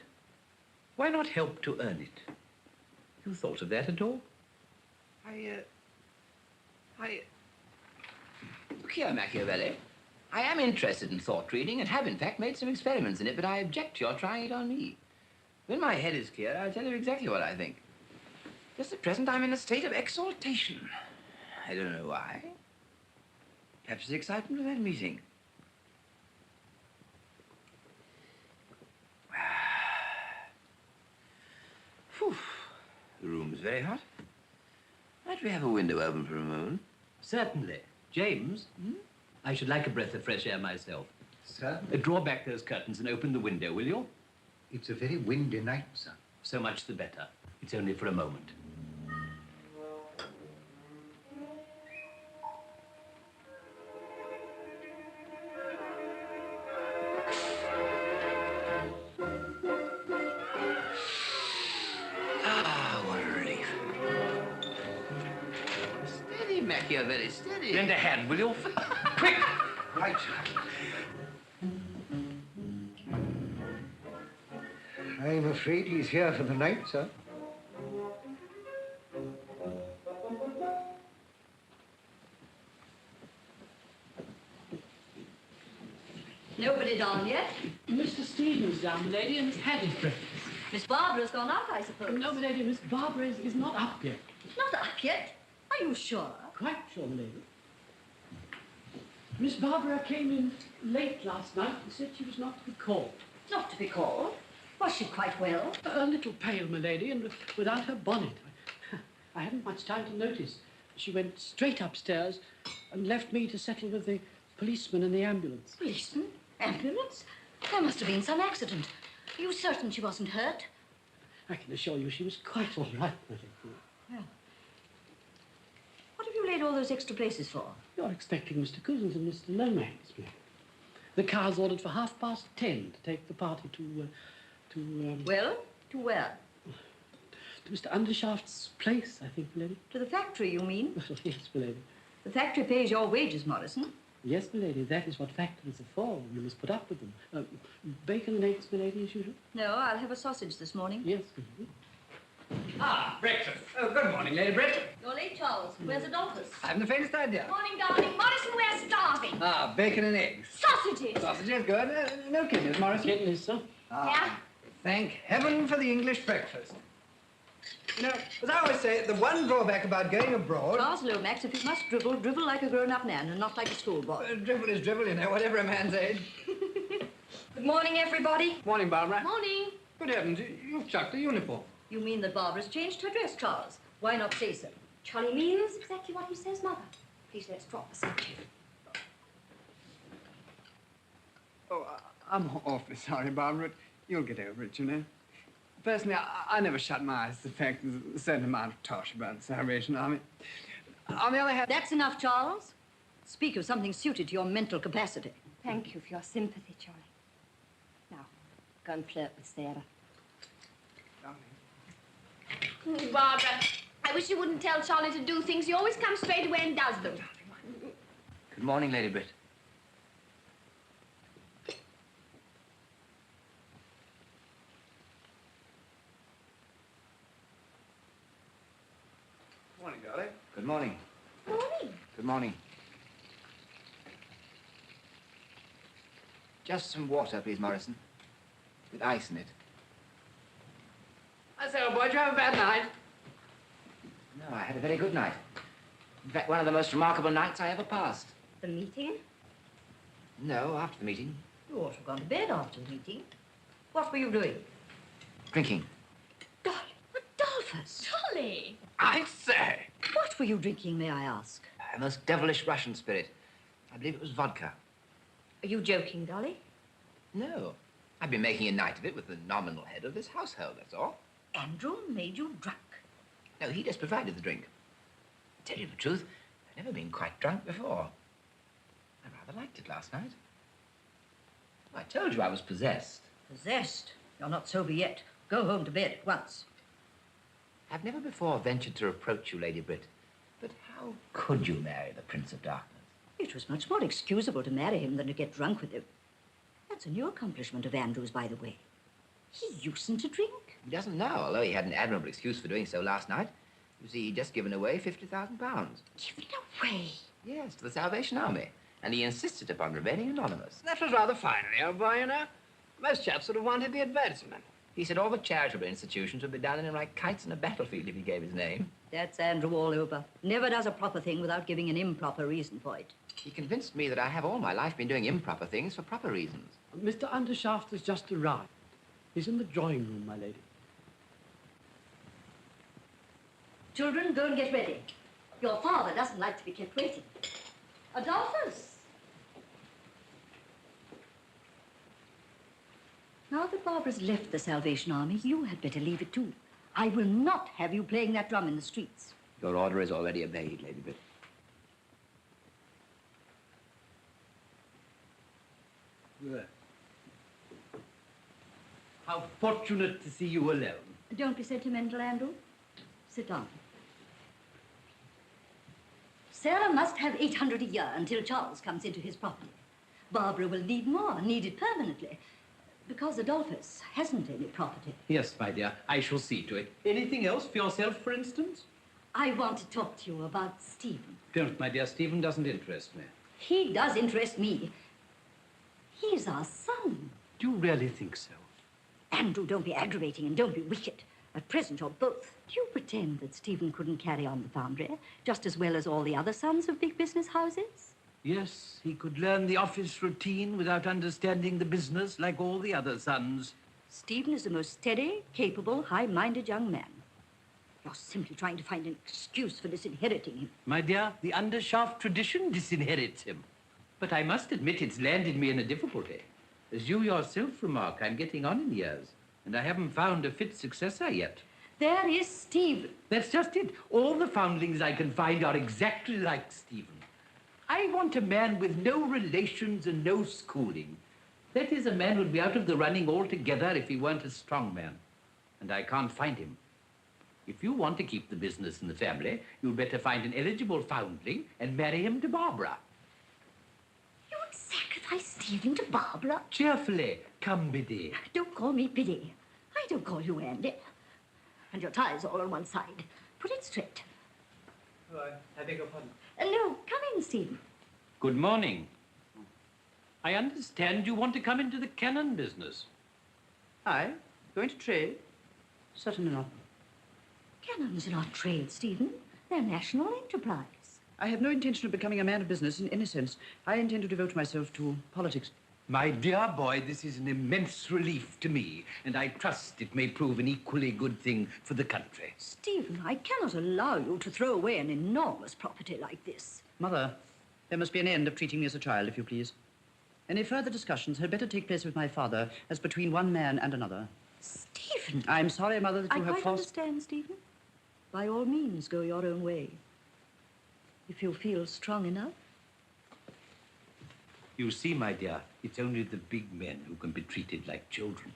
Why not help to earn it? You thought of that at all? Look here, Machiavelli. I am interested in thought reading and have, in fact, made some experiments in it, but I object to your trying it on me. When my head is clear, I'll tell you exactly what I think. Just at present, I'm in a state of exaltation. I don't know why. Perhaps the excitement of that meeting. Whew. The room's very hot. Might we have a window open for a moment? Certainly. James, I should like a breath of fresh air myself. Sir? Draw back those curtains and open the window, will you? It's a very windy night, sir. So much the better. It's only for a moment. Ah, what a relief. Steady, Machiavelli, steady. Lend a hand, will you? Quick! Right, sir. I'm afraid he's here for the night, sir. Nobody down yet? Mr. Stevens down, my lady, and has had his breakfast. Miss Barbara's gone out, I suppose. No, my lady, Miss Barbara is not up yet. Not up yet? Are you sure? Quite sure, my lady. Miss Barbara came in late last night and said she was not to be called. Not to be called? Was she quite well? A little pale, my lady, and without her bonnet. I hadn't much time to notice. She went straight upstairs and left me to settle with the policeman and the ambulance. Policeman? Ambulance? There must have been some accident. Are you certain she wasn't hurt? I can assure you she was quite all right, my lady. Well, what have you laid all those extra places for? You're expecting Mr. Cousins and Mr. Lomax, my lady. The car's ordered for 10:30 to take the party Well, to where? to Mr. Undershaft's place, I think, my lady. To the factory, you mean? Yes, my lady. The factory pays your wages, Morrison. Yes, my lady, that is what factories are for. You must put up with them. Bacon and eggs, my lady, as usual? No, I'll have a sausage this morning. Yes, my lady. Ah, breakfast. Oh, good morning, Lady Britt. You're late, Charles. Where's Adolphus? I haven't the faintest idea. Morning, darling. Morrison, we're starving. Ah, bacon and eggs. Sausages. Sausages, good. No kidneys, Morrison. Kidneys, sir. Yeah? Thank heaven for the English breakfast. You know, as I always say, the one drawback about going abroad... Charles Lomax, if you must dribble, dribble like a grown-up man and not like a schoolboy. Dribble is dribble, you know, whatever a man's age. Good morning, everybody. Morning, Barbara. Morning. Good heavens, you've chucked a uniform. You mean that Barbara's changed her dress, Charles? Why not say so? Charlie means exactly what he says, Mother. Please, let's drop the subject. Oh, I'm awfully sorry, Barbara. You'll get over it, you know. Personally, I never shut my eyes to the fact there's a certain amount of tosh about the Salvation Army. On the other hand... That's enough, Charles. Speak of something suited to your mental capacity. Thank you for your sympathy, Charlie. Now, go and flirt with Sarah. Barbara, I wish you wouldn't tell Charlie to do things. He always comes straight away and does them. Good morning, Lady Britt. Morning, darling. Good morning. Morning. Good morning. Just some water, please, Morrison. With ice in it. I say, old boy, did you have a bad night? No, I had a very good night. In fact, one of the most remarkable nights I ever passed. The meeting? No, after the meeting. You ought to have gone to bed after the meeting. What were you doing? Drinking. Adolphus! Charlie! I say! What were you drinking, may I ask? A most devilish Russian spirit. I believe it was vodka. Are you joking, Dolly? No. I've been making a night of it with the nominal head of this household, that's all. Andrew made you drunk? No, he just provided the drink. To tell you the truth, I've never been quite drunk before. I rather liked it last night. I told you I was possessed. Possessed? You're not sober yet. Go home to bed at once. I've never before ventured to reproach you, Lady Britt, but how could you marry the Prince of Darkness? It was much more excusable to marry him than to get drunk with him. That's a new accomplishment of Andrew's, by the way. He usedn't to drink. He doesn't now, although he had an admirable excuse for doing so last night. You see, he'd just given away £50,000. Given away? Yes, to the Salvation Army. And he insisted upon remaining anonymous. That was rather fine, old boy, you know. Most chaps would have wanted the advertisement. He said all the charitable institutions would be down on him like kites on a battlefield if he gave his name. That's Andrew all over. Never does a proper thing without giving an improper reason for it. He convinced me that I have all my life been doing improper things for proper reasons. Mr. Undershaft has just arrived. He's in the drawing room, my lady. Children, go and get ready. Your father doesn't like to be kept waiting. Adolphus! Now that Barbara's left the Salvation Army, you had better leave it too. I will not have you playing that drum in the streets. Your order is already obeyed, Lady Britt. Good. How fortunate to see you alone. Don't be sentimental, Andrew. Sit down. Sarah must have 800 a year until Charles comes into his property. Barbara will need more, need it permanently. Because Adolphus hasn't any property. Yes, my dear, I shall see to it. Anything else for yourself, for instance? I want to talk to you about Stephen. Don't, my dear. Stephen doesn't interest me. He does interest me. He's our son. Do you really think so? Andrew, don't be aggravating and don't be wicked. At present, you're both. Do you pretend that Stephen couldn't carry on the foundry just as well as all the other sons of big business houses? Yes, he could learn the office routine without understanding the business like all the other sons. Stephen is the most steady, capable, high-minded young man. You're simply trying to find an excuse for disinheriting him. My dear, the undershaft tradition disinherits him. But I must admit it's landed me in a difficulty. As you yourself remark, I'm getting on in years, and I haven't found a fit successor yet. There is Stephen. That's just it. All the foundlings I can find are exactly like Stephen. I want a man with no relations and no schooling. That is, a man who'd be out of the running altogether if he weren't a strong man. And I can't find him. If you want to keep the business in the family, you'd better find an eligible foundling and marry him to Barbara. You would sacrifice Stephen to Barbara? Cheerfully. Come, Biddy. Don't call me Biddy. I don't call you Andy. And your tie's all on one side. Put it straight. Oh, I beg your pardon. No, come in, Stephen. Good morning. I understand you want to come into the cannon business. I? Going to trade? Certainly not. Cannons are not trade, Stephen. They're national enterprise. I have no intention of becoming a man of business in any sense. I intend to devote myself to politics. My dear boy, this is an immense relief to me, and I trust it may prove an equally good thing for the country. Stephen, I cannot allow you to throw away an enormous property like this. Mother, there must be an end of treating me as a child, if you please. Any further discussions had better take place with my father as between one man and another. Stephen! I'm sorry, Mother, that you have I quite understand, Stephen. By all means, go your own way. If you feel strong enough. You see, my dear, it's only the big men who can be treated like children.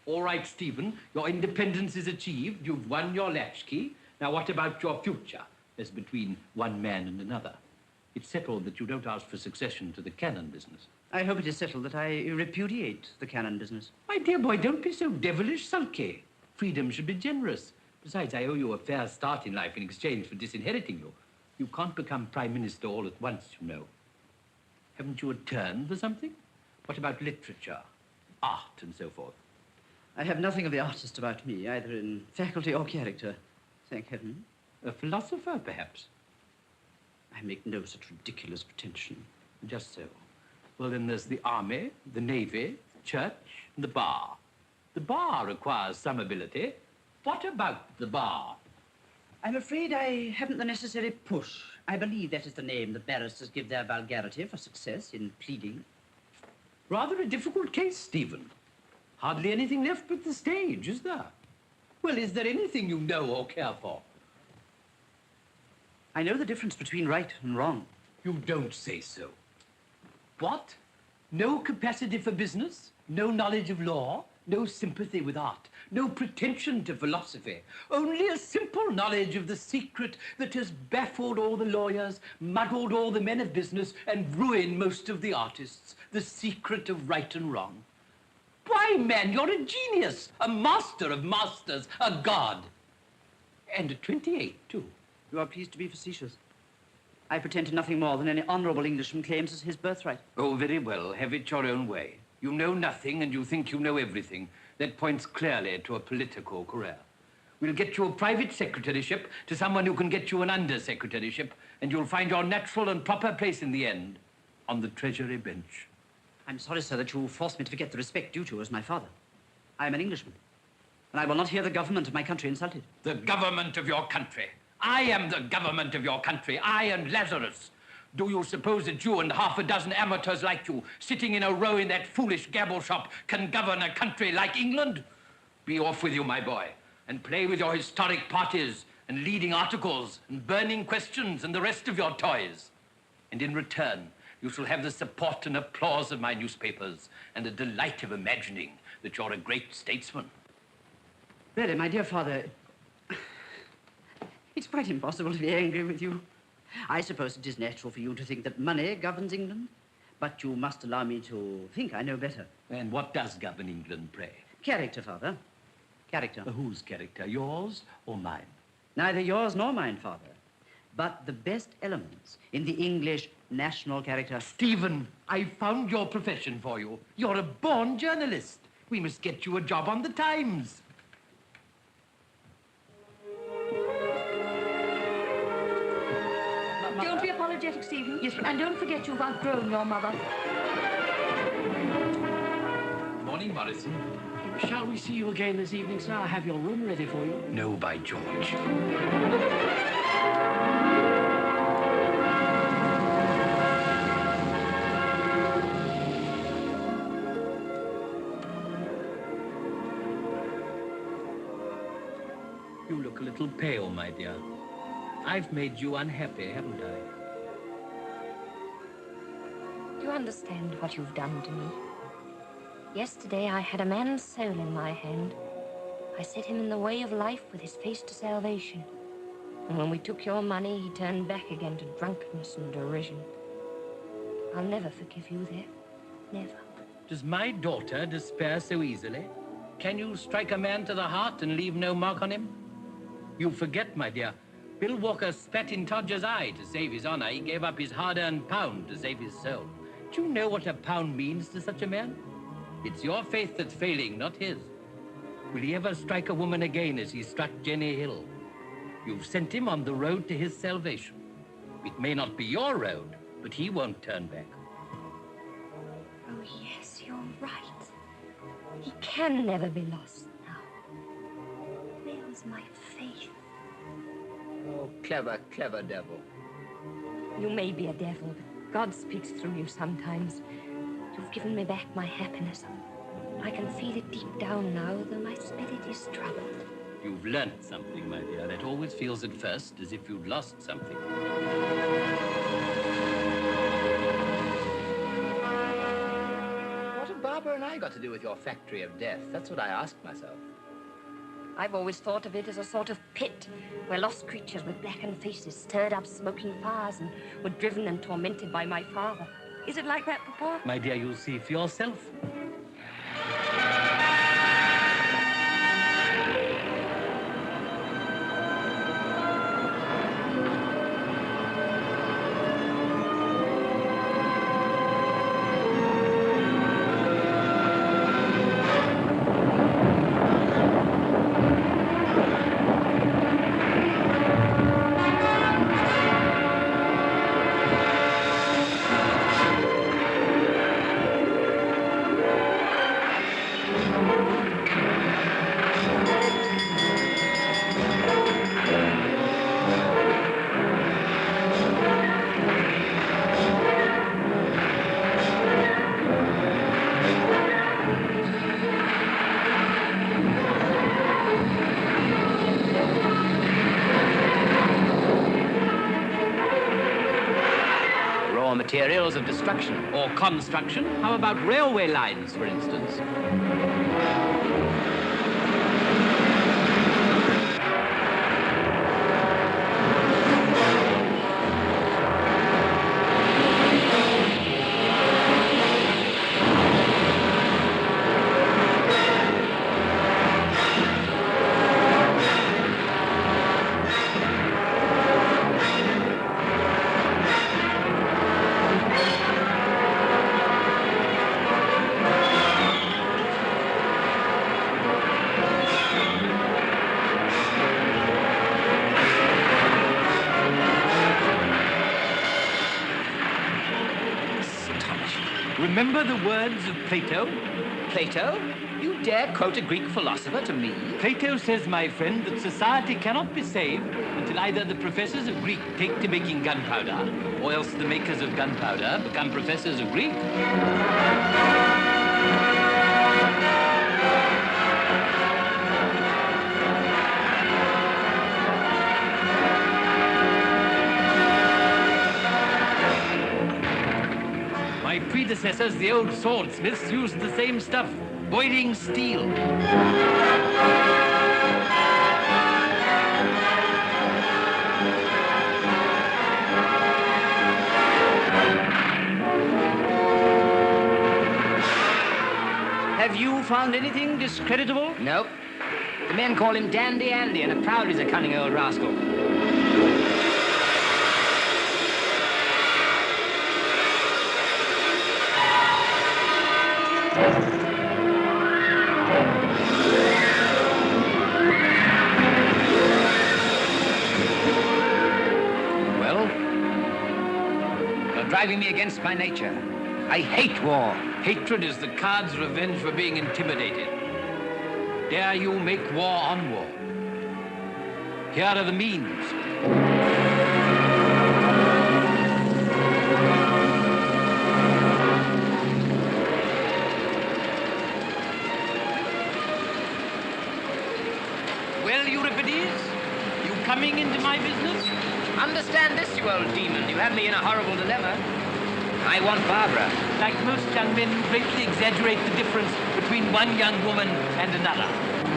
All right, Stephen, your independence is achieved. You've won your latchkey. Now, what about your future as between one man and another? It's settled that you don't ask for succession to the cannon business. I hope it is settled that I repudiate the cannon business. My dear boy, don't be so devilish sulky. Freedom should be generous. Besides, I owe you a fair start in life in exchange for disinheriting you. You can't become Prime Minister all at once, you know. Haven't you a turn for something? What about literature, art, and so forth? I have nothing of the artist about me, either in faculty or character, thank heaven. A philosopher, perhaps? I make no such ridiculous pretension. Just so. Well, then there's the army, the navy, the church, and the bar. The bar requires some ability. What about the bar? I'm afraid I haven't the necessary push. I believe that is the name the barristers give their vulgarity for success in pleading. Rather a difficult case, Stephen. Hardly anything left but the stage, is there? Well, is there anything you know or care for? I know the difference between right and wrong. You don't say so. What? No capacity for business? No knowledge of law? No sympathy with art? No pretension to philosophy? Only a simple knowledge of the secret that has baffled all the lawyers, muddled all the men of business, and ruined most of the artists. The secret of right and wrong. Why, man, you're a genius, a master of masters, a god. And at 28, too. You are pleased to be facetious. I pretend to nothing more than any honorable Englishman claims as his birthright. Oh, very well. Have it your own way. You know nothing and you think you know everything. That points clearly to a political career. We'll get you a private secretaryship to someone who can get you an under-secretaryship, and you'll find your natural and proper place in the end on the Treasury bench. I'm sorry, sir, that you force me to forget the respect due to as my father. I am an Englishman, and I will not hear the government of my country insulted. The government of your country. I am the government of your country. I and Lazarus. Do you suppose that you and half a dozen amateurs like you, sitting in a row in that foolish gabble shop, can govern a country like England? Be off with you, my boy, and play with your historic parties and leading articles and burning questions and the rest of your toys. And in return, you shall have the support and applause of my newspapers and the delight of imagining that you're a great statesman. Really, my dear father, it's quite impossible to be angry with you. I suppose it is natural for you to think that money governs England. But you must allow me to think I know better. And what does govern England, pray? Character, Father. Character. Whose character, yours or mine? Neither yours nor mine, Father. But the best elements in the English national character. Stephen, I found your profession for you. You're a born journalist. We must get you a job on the Times. Don't be apologetic, Stephen. Yes, and don't forget you've outgrown your mother. Morning, Morrison. Shall we see you again this evening, sir? I have your room ready for you. No, by George. You look a little pale, my dear. I've made you unhappy, haven't I? Do you understand what you've done to me? Yesterday, I had a man's soul in my hand. I set him in the way of life with his face to salvation. And when we took your money, he turned back again to drunkenness and derision. I'll never forgive you there. Never. Does my daughter despair so easily? Can you strike a man to the heart and leave no mark on him? You forget, my dear. Bill Walker spat in Todger's eye to save his honor. He gave up his hard-earned pound to save his soul. Do you know what a pound means to such a man? It's your faith that's failing, not his. Will he ever strike a woman again as he struck Jenny Hill? You've sent him on the road to his salvation. It may not be your road, but he won't turn back. Oh, yes, you're right. He can never be lost now. Where's my faith? Oh, clever, clever devil. You may be a devil, but God speaks through you sometimes. You've given me back my happiness. I can feel it deep down now, though my spirit is troubled. You've learnt something, my dear. That always feels at first as if you'd lost something. What have Barbara and I got to do with your factory of death? That's what I ask myself. I've always thought of it as a sort of pit where lost creatures with blackened faces stirred up smoking fires and were driven and tormented by my father. Is it like that, Papa? My dear, you'll see for yourself. Materials of destruction. Or construction. How about railway lines, for instance? Remember the words of Plato? Plato? You dare quote a Greek philosopher to me? Plato says, my friend, that society cannot be saved until either the professors of Greek take to making gunpowder, or else the makers of gunpowder become professors of Greek. My predecessors, the old swordsmiths, used the same stuff, boiling steel. found anything discreditable? Nope. The men call him Dandy Andy, and are proud he's a cunning old rascal. Well, you're driving me against my nature. I hate war. Hatred is the card's revenge for being intimidated. Dare you make war on war? Here are the means. Well, Euripides, you coming into my business? Understand this, you old demon. You have me in a horrible dilemma. I want Barbara. Like most young men, you greatly exaggerate the difference between one young woman and another.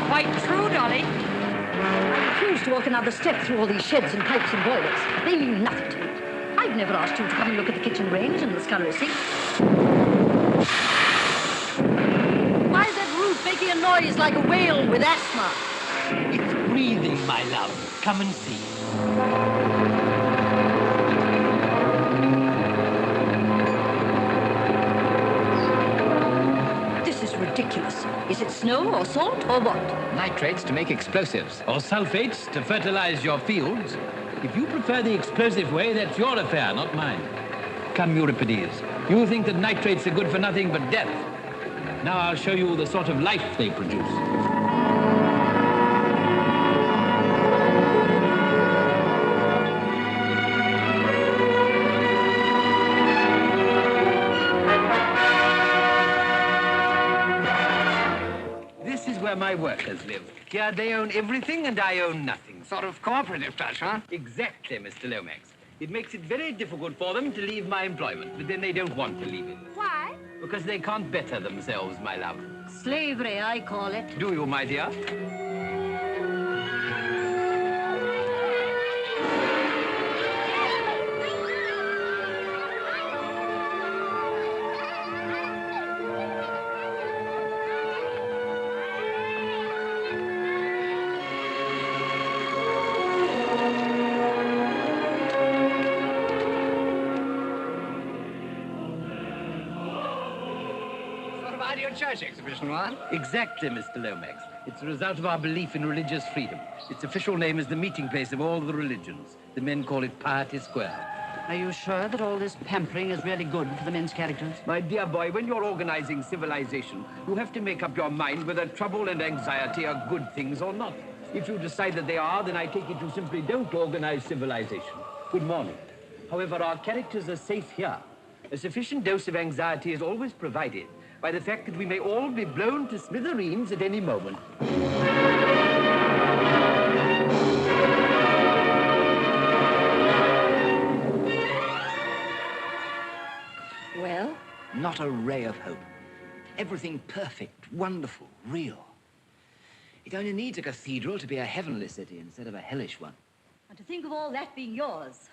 Quite true, Dolly. I refuse to walk another step through all these sheds and pipes and boilers. They mean nothing to me. I've never asked you to come and look at the kitchen range and the scullery sink. Why is that roof making a noise like a whale with asthma? It's breathing, my love. Come and see. Ridiculous. Is it snow or salt or what? Nitrates to make explosives. Or sulfates to fertilize your fields. If you prefer the explosive way, that's your affair, not mine. Come, Euripides. You think that nitrates are good for nothing but death. Now I'll show you the sort of life they produce. Where my workers live. Here they own everything and I own nothing. Sort of cooperative touch, huh? Exactly, Mr. Lomax. It makes it very difficult for them to leave my employment, but then they don't want to leave it. Why? Because they can't better themselves, my love. Slavery, I call it. Do you, my dear? Church exhibition, what? Exactly, Mr. Lomax. It's the result of our belief in religious freedom. Its official name is the meeting place of all the religions. The men call it Piety Square. Are you sure that all this pampering is really good for the men's characters? My dear boy, when you're organizing civilization, you have to make up your mind whether trouble and anxiety are good things or not. If you decide that they are, then I take it you simply don't organize civilization. Good morning. However, our characters are safe here. A sufficient dose of anxiety is always provided by the fact that we may all be blown to smithereens at any moment. Well? Not a ray of hope. Everything perfect, wonderful, real. It only needs a cathedral to be a heavenly city instead of a hellish one. And to think of all that being yours.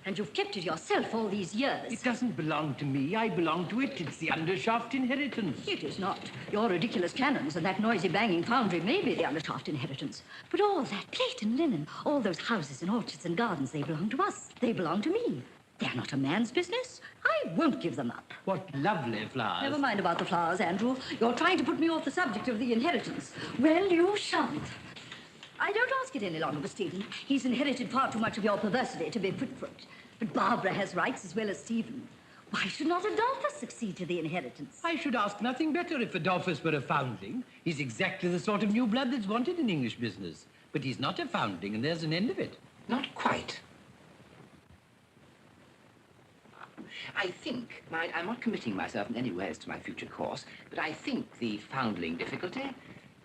And you've kept it yourself all these years. It doesn't belong to me. I belong to it. It's the undershaft inheritance. It is not. Your ridiculous cannons and that noisy banging foundry may be the undershaft inheritance. But all that plate and linen, all those houses and orchards and gardens, they belong to us. They belong to me. They're not a man's business. I won't give them up. What lovely flowers. Never mind about the flowers, Andrew. You're trying to put me off the subject of the inheritance. Well, you shan't. I don't ask it any longer, Miss Stephen. He's inherited far too much of your perversity to be fit for it. But Barbara has rights as well as Stephen. Why should not Adolphus succeed to the inheritance? I should ask nothing better if Adolphus were a foundling. He's exactly the sort of new blood that's wanted in English business. But he's not a foundling, and there's an end of it. Not quite. I think, mind, I'm not committing myself in any way as to my future course, but I think the foundling difficulty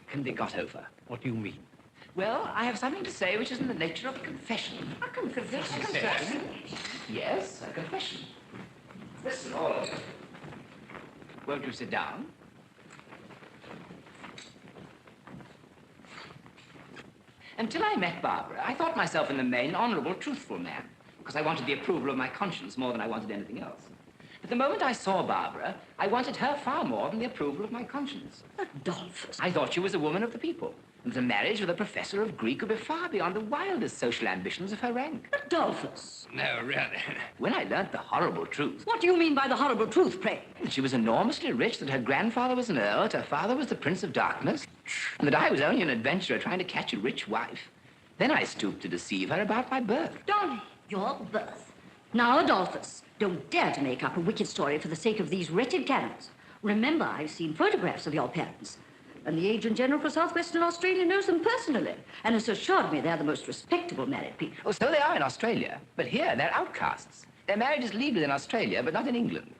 can be got over. What do you mean? Well, I have something to say which is in the nature of a confession. A confession? A confession? Yes, a confession. Listen, all of you. Won't you sit down? Until I met Barbara, I thought myself in the main an honorable, truthful man, because I wanted the approval of my conscience more than I wanted anything else. But the moment I saw Barbara, I wanted her far more than the approval of my conscience. Adolphus. I thought she was a woman of the people. And the marriage with a professor of Greek would be far beyond the wildest social ambitions of her rank. Adolphus. No, really. When I learnt the horrible truth... What do you mean by the horrible truth, pray? She was enormously rich, that her grandfather was an earl, that her father was the Prince of Darkness, and that I was only an adventurer trying to catch a rich wife. Then I stooped to deceive her about my birth. Dolly, your birth. Now, Adolphus, don't dare to make up a wicked story for the sake of these wretched Karens. Remember, I've seen photographs of your parents. And the Agent General for Southwestern Australia knows them personally and has assured me they're the most respectable married people. Oh, so they are in Australia, but here they're outcasts. Their marriage is legal in Australia, but not in England.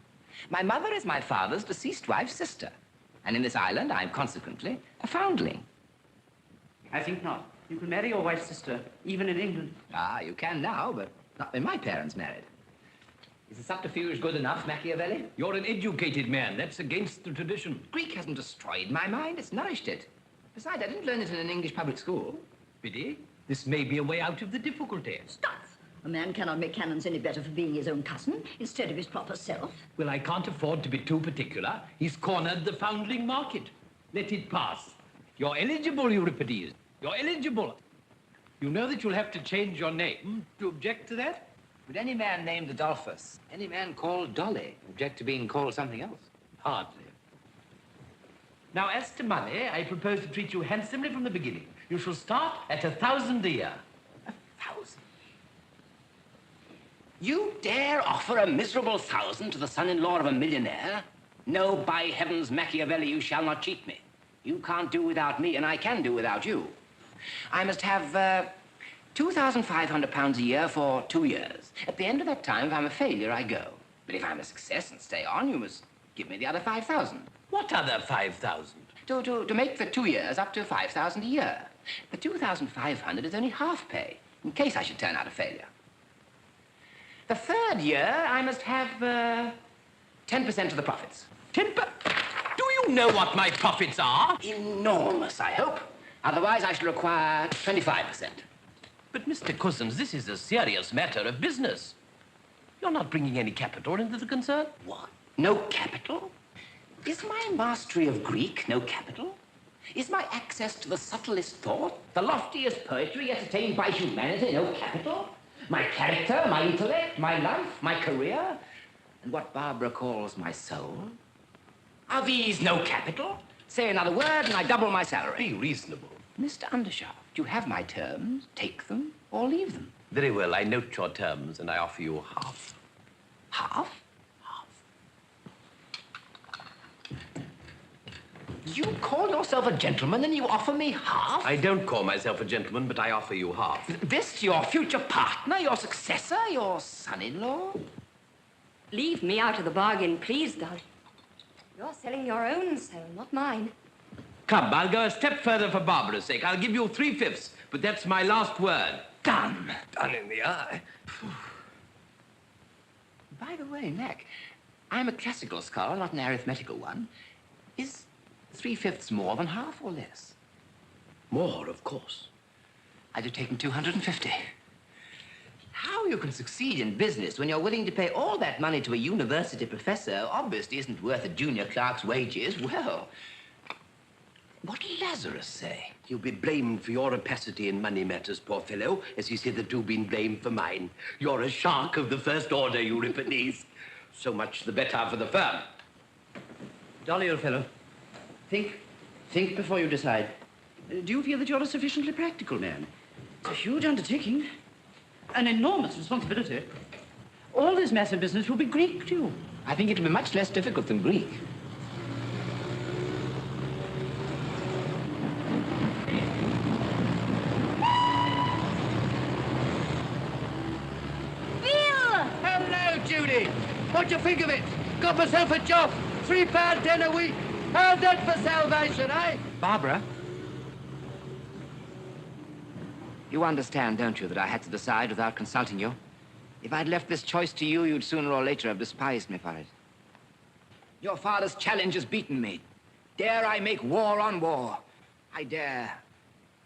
My mother is my father's deceased wife's sister. And in this island, I'm consequently a foundling. I think not. You can marry your wife's sister, even in England. Ah, you can now, but not when my parents married. Is the subterfuge good enough, Machiavelli? You're an educated man. That's against the tradition. Greek hasn't destroyed my mind, it's nourished it. Besides, I didn't learn it in an English public school. Biddy, this may be a way out of the difficulty. Stuff! A man cannot make cannons any better for being his own cousin instead of his proper self. Well, I can't afford to be too particular. He's cornered the foundling market. Let it pass. You're eligible, Euripides. You're eligible. You know that you'll have to change your name. Do you object to that? Would any man named Adolphus, any man called Dolly, object to being called something else? Hardly. Now, as to money, I propose to treat you handsomely from the beginning. You shall start at 1,000 a year. 1,000? You dare offer a miserable 1,000 to the son-in-law of a millionaire? No, by heavens, Machiavelli, you shall not cheat me. You can't do without me, and I can do without you. I must have, £2,500 a year for 2 years. At the end of that time, if I'm a failure, I go. But if I'm a success and stay on, you must give me the other 5,000. What other 5,000? To make the 2 years up to 5,000 a year. The 2,500 is only half pay, in case I should turn out a failure. The third year, I must have 10% of the profits. 10%? Do you know what my profits are? Enormous, I hope. Otherwise, I shall require 25%. But, Mr. Cousins, this is a serious matter of business. You're not bringing any capital into the concern. What? No capital? Is my mastery of Greek no capital? Is my access to the subtlest thought, the loftiest poetry yet attained by humanity no capital? My character, my intellect, my life, my career, and what Barbara calls my soul? Are these no capital? Say another word and I double my salary. Be reasonable. Mr. Undershaft, you have my terms. Take them or leave them. Very well, I note your terms and I offer you half. Half? You call yourself a gentleman and you offer me half? I don't call myself a gentleman, but I offer you half. This, your future partner, your successor, your son-in-law? Leave me out of the bargain, please, Dolly. You're selling your own soul, not mine. Come, I'll go a step further for Barbara's sake. I'll give you 3/5, but that's my last word. Done. Done in the eye. By the way, Mac, I'm a classical scholar, not an arithmetical one. Is 3/5 more than half or less? More, of course. I'd have taken 250. How you can succeed in business when you're willing to pay all that money to a university professor obviously isn't worth a junior clerk's wages. Well, what did Lazarus say? You'll be blamed for your rapacity in money matters, poor fellow, as he's hitherto been blamed for mine. You're a shark of the first order, Euripides. So much the better for the firm. Dolly, old fellow, think before you decide. Do you feel that you're a sufficiently practical man? It's a huge undertaking, an enormous responsibility. All this massive business will be Greek to you. I think it'll be much less difficult than Greek. Hello, Judy. What do you think of it? Got myself a job. £3.10 a week. How's that for salvation, eh? Barbara? You understand, don't you, that I had to decide without consulting you? If I'd left this choice to you, you'd sooner or later have despised me for it. Your father's challenge has beaten me. Dare I make war on war? I dare.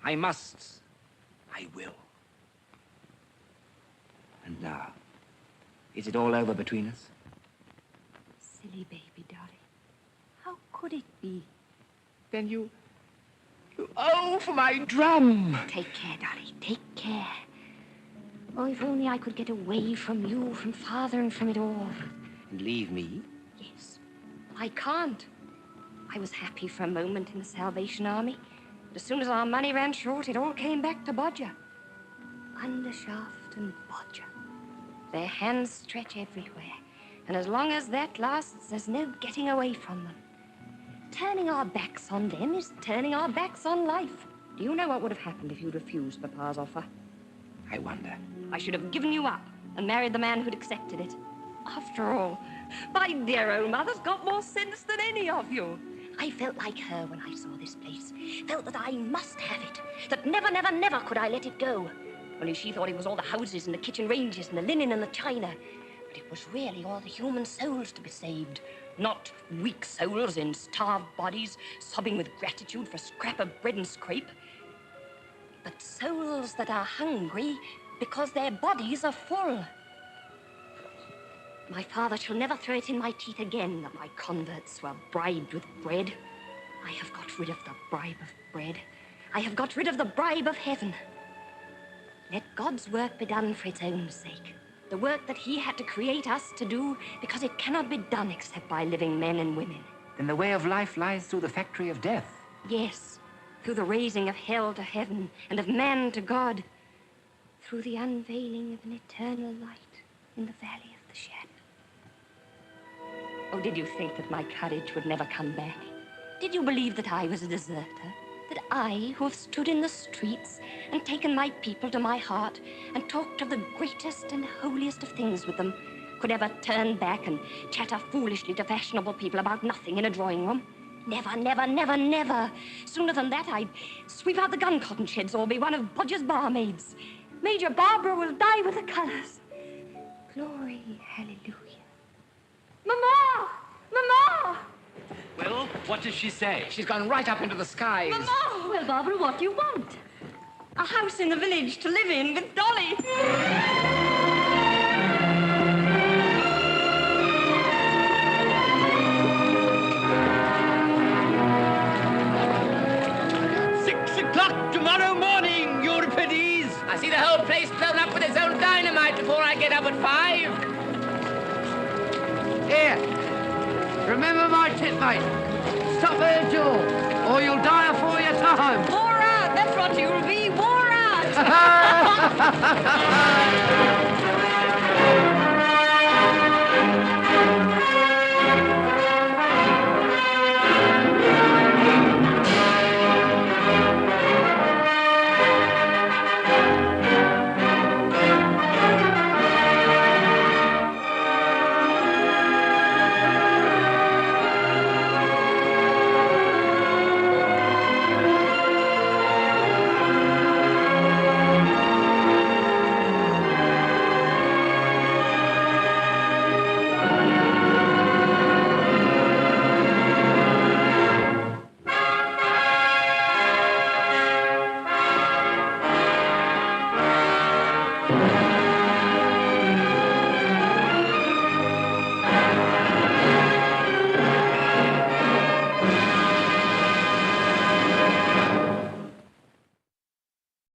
I must. I will. And now, is it all over between us? silly baby, Dolly. How could it be? Then you owe for my drum. Take care, Dolly. Take care. Oh, if only I could get away from you, from Father, and from it all. And leave me? Yes. I can't. I was happy for a moment in the Salvation Army. But as soon as our money ran short, it all came back to Bodger. Undershaft and Bodger. Their hands stretch everywhere. And as long as that lasts, there's no getting away from them. Turning our backs on them is turning our backs on life. Do you know what would have happened if you'd refused Papa's offer? I wonder. I should have given you up and married the man who'd accepted it. After all, my dear old mother's got more sense than any of you. I felt like her when I saw this place. Felt that I must have it. That never, never, never could I let it go. Only she thought it was all the houses and the kitchen ranges and the linen and the china. But it was really all the human souls to be saved. Not weak souls in starved bodies, sobbing with gratitude for a scrap of bread and scrape. But souls that are hungry because their bodies are full. My father shall never throw it in my teeth again that my converts were bribed with bread. I have got rid of the bribe of bread. I have got rid of the bribe of heaven. Let God's work be done for its own sake. The work that he had to create us to do, because it cannot be done except by living men and women. Then the way of life lies through the factory of death. Yes, through the raising of hell to heaven and of man to God. Through the unveiling of an eternal light in the valley of the shadow. Oh, did you think that my courage would never come back? Did you believe that I was a deserter? That I, who have stood in the streets and taken my people to my heart and talked of the greatest and holiest of things with them, could ever turn back and chatter foolishly to fashionable people about nothing in a drawing room? Never, never, never, never. Sooner than that, I'd sweep out the gun cotton sheds or be one of Bodger's barmaids. Major Barbara will die with the colors. Glory, hallelujah. Mama! Mama! Well, what does she say? She's gone right up into the skies. Mama! Well, Barbara, what do you want? A house in the village to live in with Dolly. Tomorrow morning, Euripides! I see the whole place blown up with its own dynamite before I get up at 5. Here, remember my tip, mate. Stop her jaw, or you'll die afore you go home. Wore out, that's what you'll be, wore out.